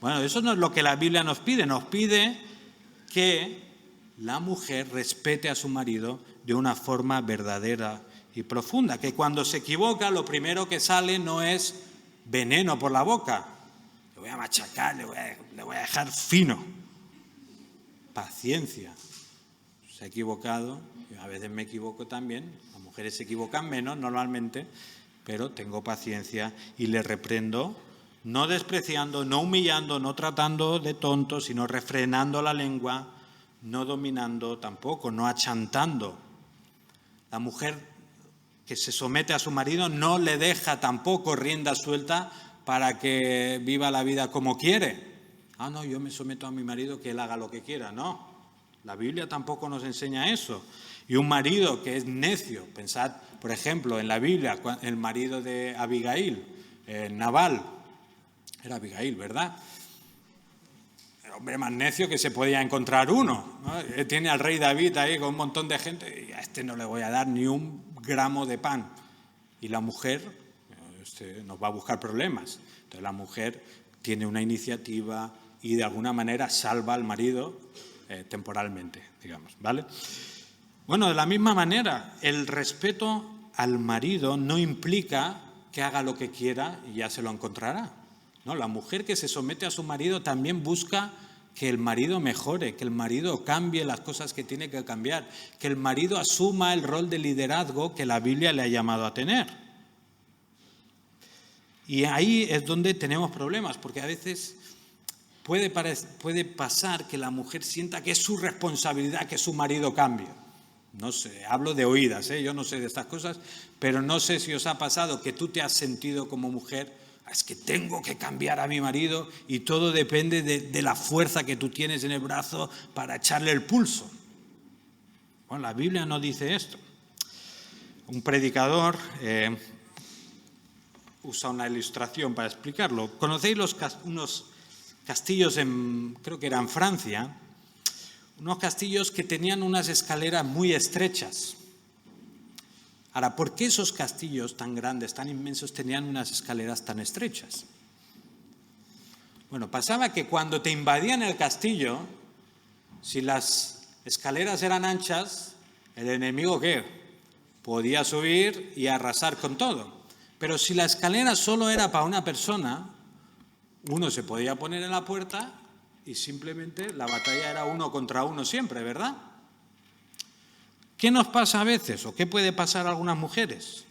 Bueno, eso no es lo que la Biblia nos pide que la mujer respete a su marido de una forma verdadera y profunda, que cuando se equivoca lo primero que sale no es veneno por la boca, le voy a machacar, le voy a dejar fino. Paciencia. Se ha equivocado, a veces me equivoco también, las mujeres se equivocan menos normalmente, pero tengo paciencia y le reprendo, no despreciando, no humillando, no tratando de tonto, sino refrenando la lengua, no dominando tampoco, no achantando. La mujer que se somete a su marido no le deja tampoco rienda suelta para que viva la vida como quiere. No, yo me someto a mi marido, que él haga lo que quiera. No, la Biblia tampoco nos enseña eso. Y un marido que es necio, pensad, por ejemplo, en la Biblia, el marido de Abigail, Nabal, era Abigail, ¿verdad? El hombre más necio que se podía encontrar uno, ¿no? Tiene al rey David ahí con un montón de gente y a este no le voy a dar ni un gramo de pan. Y la mujer nos va a buscar problemas. Entonces la mujer tiene una iniciativa y de alguna manera salva al marido temporalmente, digamos, ¿vale? Bueno, de la misma manera, el respeto al marido no implica que haga lo que quiera y ya se lo encontrará. No, la mujer que se somete a su marido también busca que el marido mejore, que el marido cambie las cosas que tiene que cambiar, que el marido asuma el rol de liderazgo que la Biblia le ha llamado a tener. Y ahí es donde tenemos problemas, porque a veces puede pasar que la mujer sienta que es su responsabilidad que su marido cambie. No sé, hablo de oídas, yo no sé de estas cosas, pero no sé si os ha pasado que tú te has sentido como mujer, es que tengo que cambiar a mi marido y todo depende de la fuerza que tú tienes en el brazo para echarle el pulso. Bueno, la Biblia no dice esto. Un predicador usa una ilustración para explicarlo. ¿Conocéis unos castillos creo que era en Francia? Unos castillos que tenían unas escaleras muy estrechas. Ahora, ¿por qué esos castillos tan grandes, tan inmensos, tenían unas escaleras tan estrechas? Bueno, pasaba que cuando te invadían el castillo, si las escaleras eran anchas, el enemigo ¿qué? Podía subir y arrasar con todo. Pero si la escalera solo era para una persona, uno se podía poner en la puerta y simplemente la batalla era 1 contra 1 siempre, ¿verdad? ¿Qué nos pasa a veces o qué puede pasar a algunas mujeres?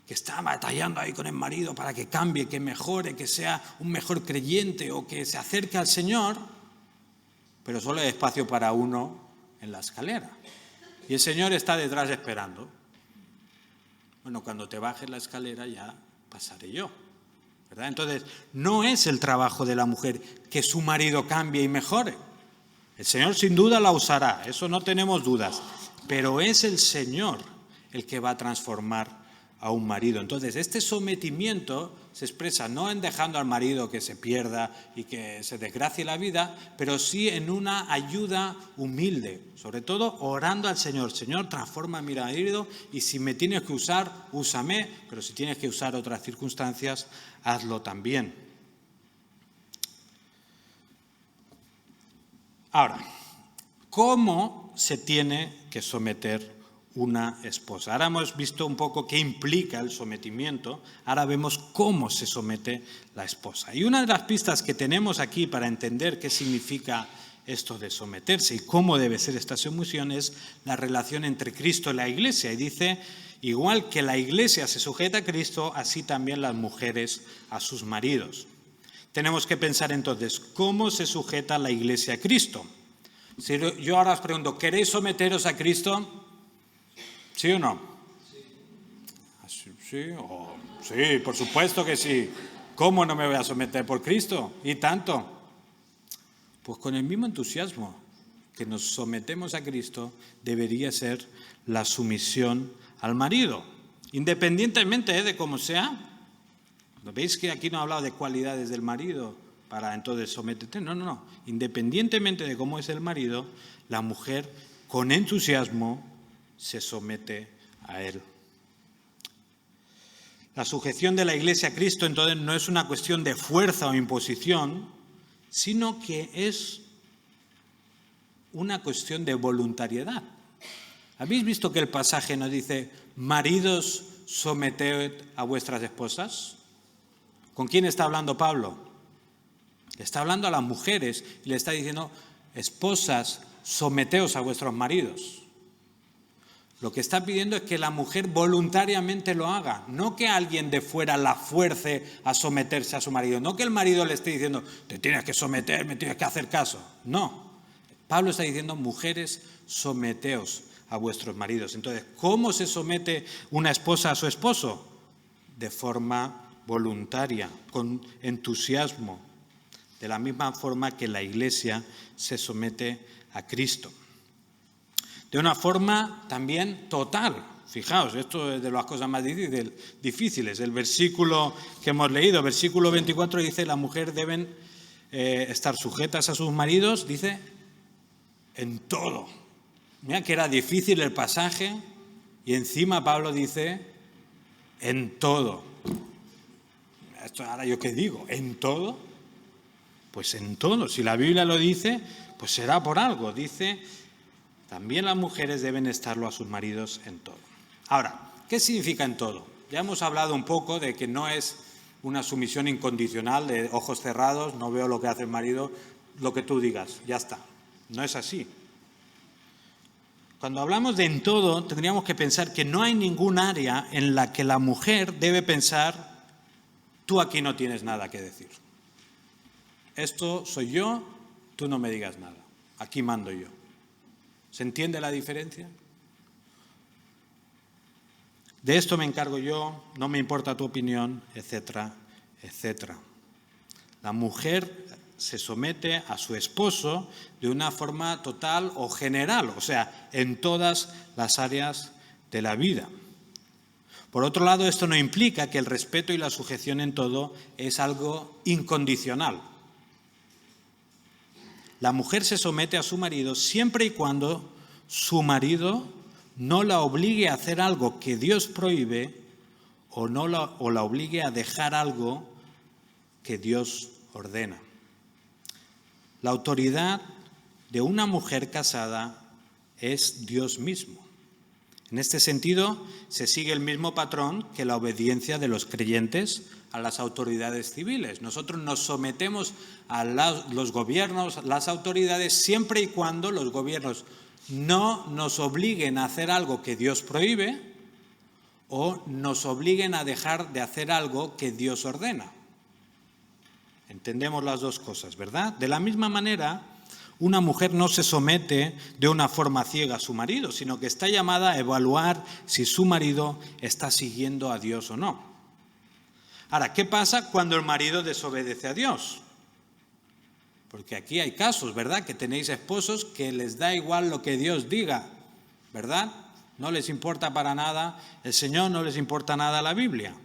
Que están batallando ahí con el marido para que cambie, que mejore, que sea un mejor creyente o que se acerque al Señor, pero solo hay espacio para uno en la escalera. Y el Señor está detrás esperando. Bueno, cuando te bajes la escalera ya pasaré yo, ¿verdad? Entonces, no es el trabajo de la mujer que su marido cambie y mejore. El Señor sin duda la usará, eso no tenemos dudas, pero es el Señor el que va a transformar a un marido. Entonces, este sometimiento se expresa no en dejando al marido que se pierda y que se desgracie la vida, pero sí en una ayuda humilde, sobre todo orando al Señor. Señor, transforma a mi marido y si me tienes que usar, úsame, pero si tienes que usar otras circunstancias, hazlo también. Ahora, ¿cómo se tiene que someter una esposa? Ahora hemos visto un poco qué implica el sometimiento, ahora vemos cómo se somete la esposa. Y una de las pistas que tenemos aquí para entender qué significa esto de someterse y cómo debe ser esta sumisión es la relación entre Cristo y la Iglesia. Y dice, igual que la Iglesia se sujeta a Cristo, así también las mujeres a sus maridos. Tenemos que pensar entonces, ¿cómo se sujeta la Iglesia a Cristo? Si yo ahora os pregunto, ¿queréis someteros a Cristo? ¿Sí o no? Sí. Sí, por supuesto que sí. ¿Cómo no me voy a someter por Cristo? ¿Y tanto? Pues con el mismo entusiasmo que nos sometemos a Cristo debería ser la sumisión al marido, independientemente de cómo sea. ¿Veis que aquí no he hablado de cualidades del marido para entonces someterte? No. Independientemente de cómo es el marido, la mujer con entusiasmo se somete a él. La sujeción de la Iglesia a Cristo entonces no es una cuestión de fuerza o imposición, sino que es una cuestión de voluntariedad. ¿Habéis visto que el pasaje nos dice, maridos, someted a vuestras esposas? ¿Con quién está hablando Pablo? Le está hablando a las mujeres y le está diciendo, esposas, someteos a vuestros maridos. Lo que está pidiendo es que la mujer voluntariamente lo haga, no que alguien de fuera la fuerce a someterse a su marido, no que el marido le esté diciendo, te tienes que someter, me tienes que hacer caso. No, Pablo está diciendo, mujeres, someteos a vuestros maridos. Entonces, ¿cómo se somete una esposa a su esposo? De forma voluntaria, con entusiasmo, de la misma forma que la Iglesia se somete a Cristo. De una forma también total. Fijaos, esto es de las cosas más difíciles. El versículo que hemos leído, versículo 24, dice, las mujeres deben estar sujetas a sus maridos, dice, en todo. Mira que era difícil el pasaje y encima Pablo dice, en todo. Esto ahora yo qué digo, ¿en todo? Pues en todo. Si la Biblia lo dice, pues será por algo. Dice, también las mujeres deben estarlo a sus maridos en todo. Ahora, ¿qué significa en todo? Ya hemos hablado un poco de que no es una sumisión incondicional de ojos cerrados, no veo lo que hace el marido, lo que tú digas, ya está. No es así. Cuando hablamos de en todo, tendríamos que pensar que no hay ningún área en la que la mujer debe pensar, tú aquí no tienes nada que decir. Esto soy yo, tú no me digas nada. Aquí mando yo. ¿Se entiende la diferencia? De esto me encargo yo, no me importa tu opinión, etcétera, etcétera. La mujer se somete a su esposo de una forma total o general, o sea, en todas las áreas de la vida. Por otro lado, esto no implica que el respeto y la sujeción en todo es algo incondicional. La mujer se somete a su marido siempre y cuando su marido no la obligue a hacer algo que Dios prohíbe o la obligue a dejar algo que Dios ordena. La autoridad de una mujer casada es Dios mismo. En este sentido, se sigue el mismo patrón que la obediencia de los creyentes a las autoridades civiles. Nosotros nos sometemos a los gobiernos, las autoridades, siempre y cuando los gobiernos no nos obliguen a hacer algo que Dios prohíbe o nos obliguen a dejar de hacer algo que Dios ordena. Entendemos las dos cosas, ¿verdad? De la misma manera, una mujer no se somete de una forma ciega a su marido, sino que está llamada a evaluar si su marido está siguiendo a Dios o no. Ahora, ¿qué pasa cuando el marido desobedece a Dios? Porque aquí hay casos, ¿verdad? Que tenéis esposos que les da igual lo que Dios diga, ¿verdad? No les importa para nada el Señor, no les importa nada la Biblia.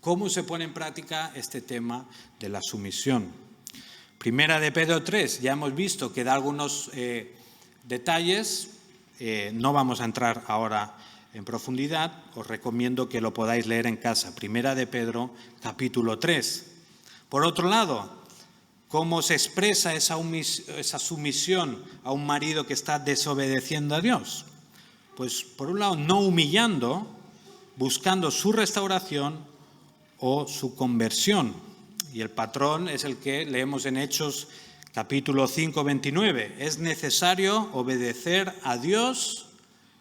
¿Cómo se pone en práctica este tema de la sumisión? Primera de Pedro 3, ya hemos visto que da algunos detalles, no vamos a entrar ahora en profundidad, os recomiendo que lo podáis leer en casa. Primera de Pedro, capítulo 3. Por otro lado, ¿cómo se expresa esa sumisión a un marido que está desobedeciendo a Dios? Pues por un lado, no humillando, buscando su restauración o su conversión. Y el patrón es el que leemos en Hechos capítulo 5, 29. Es necesario obedecer a Dios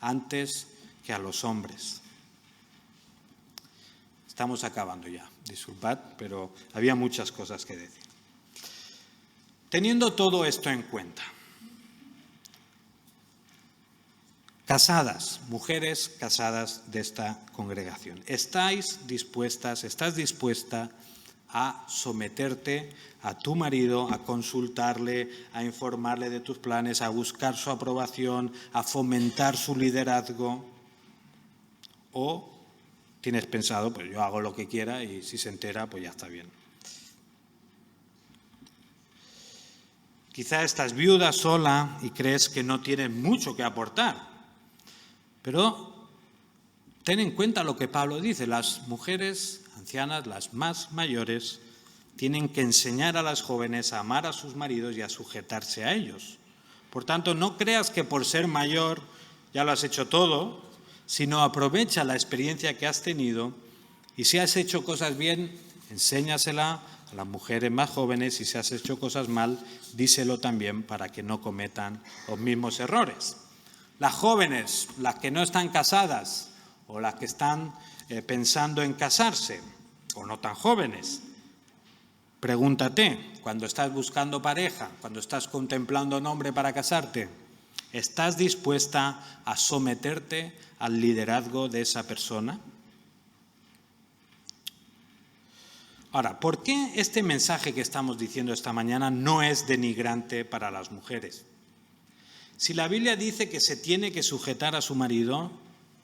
antes que a los hombres. Estamos acabando ya, disculpad, pero había muchas cosas que decir. Teniendo todo esto en cuenta, casadas, mujeres casadas de esta congregación, ¿estás dispuesta a someterte a tu marido, a consultarle, a informarle de tus planes, a buscar su aprobación, a fomentar su liderazgo? ¿O tienes pensado, pues yo hago lo que quiera y si se entera, pues ya está bien? Quizá estás viuda, sola y crees que no tienes mucho que aportar. Pero ten en cuenta lo que Pablo dice, las mujeres ancianas, las más mayores, tienen que enseñar a las jóvenes a amar a sus maridos y a sujetarse a ellos. Por tanto, no creas que por ser mayor ya lo has hecho todo, sino aprovecha la experiencia que has tenido y si has hecho cosas bien, enséñasela a las mujeres más jóvenes y si has hecho cosas mal, díselo también para que no cometan los mismos errores. Las jóvenes, las que no están casadas o las que están pensando en casarse, o no tan jóvenes, pregúntate, cuando estás buscando pareja, cuando estás contemplando nombre para casarte, ¿estás dispuesta a someterte al liderazgo de esa persona? Ahora, ¿por qué este mensaje que estamos diciendo esta mañana no es denigrante para las mujeres? Si la Biblia dice que se tiene que sujetar a su marido,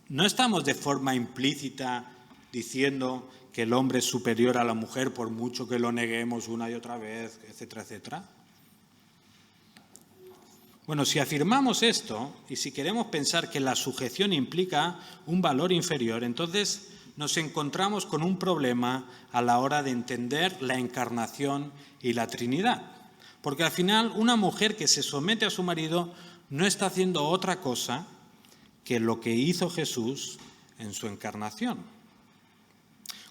no estamos de forma implícita diciendo que el hombre es superior a la mujer por mucho que lo neguemos una y otra vez, etcétera, etcétera. Bueno, si afirmamos esto y si queremos pensar que la sujeción implica un valor inferior, entonces nos encontramos con un problema a la hora de entender la encarnación y la Trinidad. Porque al final una mujer que se somete a su marido no está haciendo otra cosa que lo que hizo Jesús en su encarnación.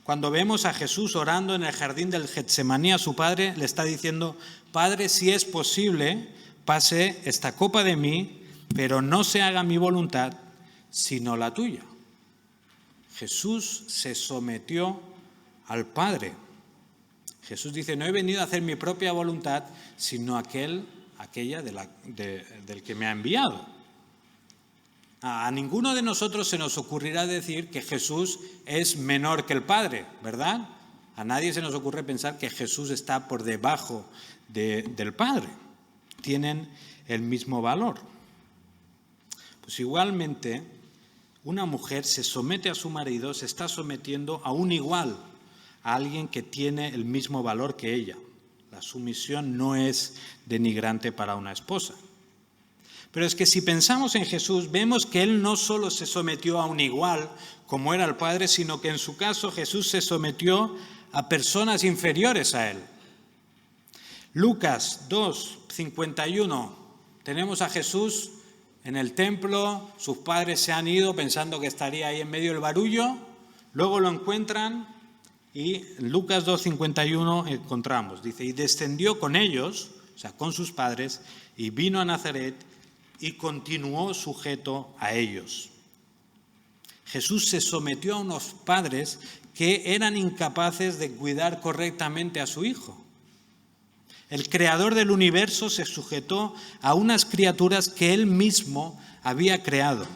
Cuando vemos a Jesús orando en el jardín del Getsemaní a su Padre, le está diciendo: Padre, si es posible, pase esta copa de mí, pero no se haga mi voluntad, sino la tuya. Jesús se sometió al Padre. Jesús dice: no he venido a hacer mi propia voluntad, sino aquella del que me ha enviado. A ninguno de nosotros se nos ocurrirá decir que Jesús es menor que el Padre, ¿verdad? A nadie se nos ocurre pensar que Jesús está por debajo del Padre. Tienen el mismo valor. Pues igualmente, una mujer se somete a su marido, se está sometiendo a un igual, a alguien que tiene el mismo valor que ella. La sumisión no es denigrante para una esposa. Pero es que si pensamos en Jesús, vemos que Él no solo se sometió a un igual, como era el Padre, sino que en su caso Jesús se sometió a personas inferiores a Él. Lucas 2, 51, tenemos a Jesús en el templo, sus padres se han ido pensando que estaría ahí en medio del barullo, luego lo encuentran y en Lucas 2:51 encontramos, dice, y descendió con ellos, o sea, con sus padres, y vino a Nazaret y continuó sujeto a ellos. Jesús se sometió a unos padres que eran incapaces de cuidar correctamente a su hijo. El creador del universo se sujetó a unas criaturas que él mismo había creado.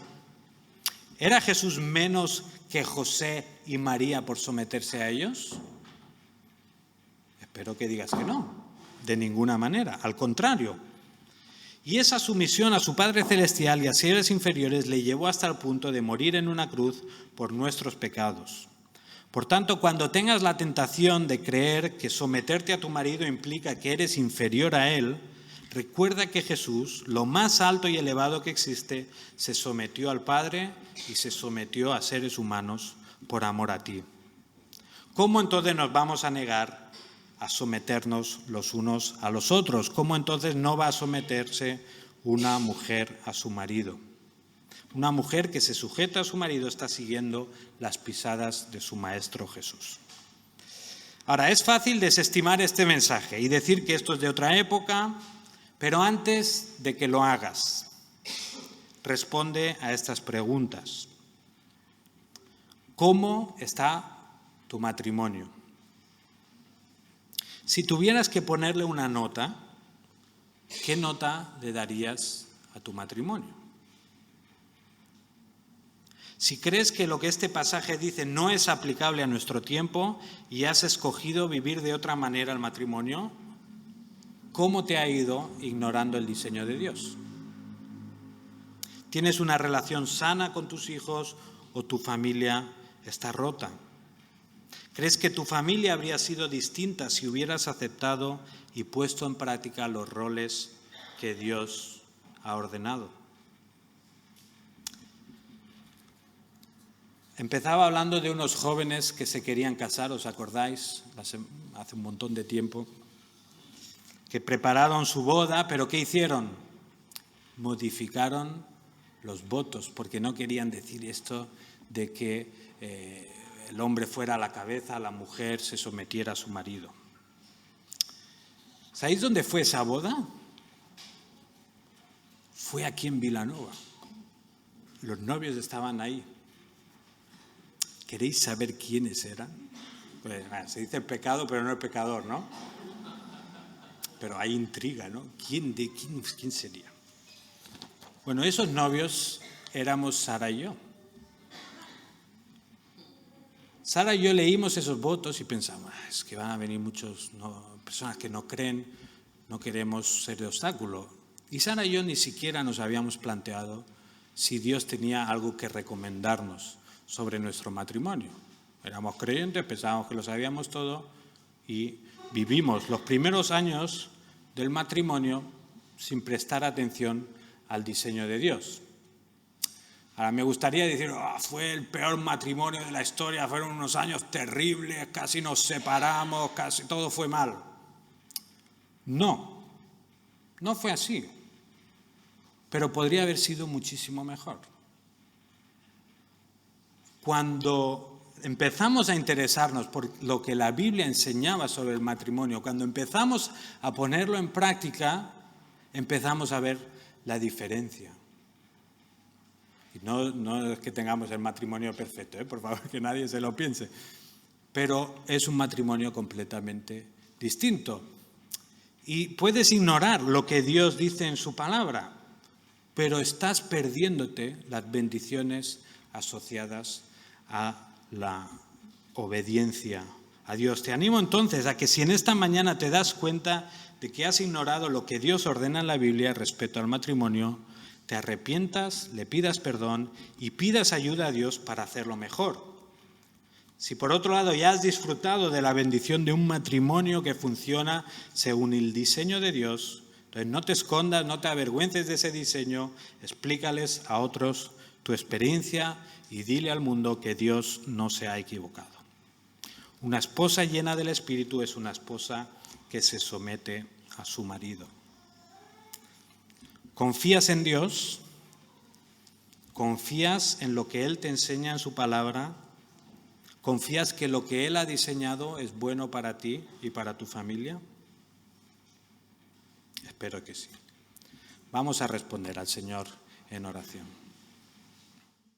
¿Era Jesús menos que José y María por someterse a ellos? Espero que digas que no, de ninguna manera, al contrario. Y esa sumisión a su Padre Celestial y a seres inferiores le llevó hasta el punto de morir en una cruz por nuestros pecados. Por tanto, cuando tengas la tentación de creer que someterte a tu marido implica que eres inferior a él, recuerda que Jesús, lo más alto y elevado que existe, se sometió al Padre y se sometió a seres humanos por amor a ti. ¿Cómo entonces nos vamos a negar a someternos los unos a los otros? ¿Cómo entonces no va a someterse una mujer a su marido? Una mujer que se sujeta a su marido está siguiendo las pisadas de su Maestro Jesús. Ahora, es fácil desestimar este mensaje y decir que esto es de otra época, pero antes de que lo hagas, responde a estas preguntas. ¿Cómo está tu matrimonio? Si tuvieras que ponerle una nota, ¿qué nota le darías a tu matrimonio? Si crees que lo que este pasaje dice no es aplicable a nuestro tiempo y has escogido vivir de otra manera el matrimonio, ¿cómo te ha ido ignorando el diseño de Dios? ¿Tienes una relación sana con tus hijos o tu familia está rota? ¿Crees que tu familia habría sido distinta si hubieras aceptado y puesto en práctica los roles que Dios ha ordenado? Empezaba hablando de unos jóvenes que se querían casar, ¿os acordáis? Hace un montón de tiempo. Que prepararon su boda, pero ¿qué hicieron? Modificaron los votos, porque no querían decir esto de que el hombre fuera a la cabeza, la mujer se sometiera a su marido. ¿Sabéis dónde fue esa boda? Fue aquí en Vilanova. Los novios estaban ahí. ¿Queréis saber quiénes eran? Pues, se dice el pecado, pero no el pecador, ¿no? Pero hay intriga, ¿no? ¿Quién sería? Bueno, esos novios éramos Sara y yo. Sara y yo leímos esos votos y pensamos, es que van a venir muchas personas que no creen, no queremos ser de obstáculo. Y Sara y yo ni siquiera nos habíamos planteado si Dios tenía algo que recomendarnos sobre nuestro matrimonio. Éramos creyentes, pensábamos que lo sabíamos todo y vivimos los primeros años del matrimonio sin prestar atención al diseño de Dios. Ahora me gustaría decir, fue el peor matrimonio de la historia, fueron unos años terribles, casi nos separamos, casi todo fue mal. No fue así, pero podría haber sido muchísimo mejor. Cuando empezamos a interesarnos por lo que la Biblia enseñaba sobre el matrimonio, cuando empezamos a ponerlo en práctica, empezamos a ver la diferencia. Y no es que tengamos el matrimonio perfecto, por favor, que nadie se lo piense, pero es un matrimonio completamente distinto. Y puedes ignorar lo que Dios dice en su palabra, pero estás perdiéndote las bendiciones asociadas a la obediencia a Dios. Te animo entonces a que si en esta mañana te das cuenta de que has ignorado lo que Dios ordena en la Biblia respecto al matrimonio, te arrepientas, le pidas perdón y pidas ayuda a Dios para hacerlo mejor. Si por otro lado ya has disfrutado de la bendición de un matrimonio que funciona según el diseño de Dios, entonces no te escondas, no te avergüences de ese diseño, explícales a otros tu experiencia y dile al mundo que Dios no se ha equivocado. Una esposa llena del Espíritu es una esposa que se somete a su marido. ¿Confías en Dios? ¿Confías en lo que Él te enseña en su palabra? ¿Confías que lo que Él ha diseñado es bueno para ti y para tu familia? Espero que sí. Vamos a responder al Señor en oración.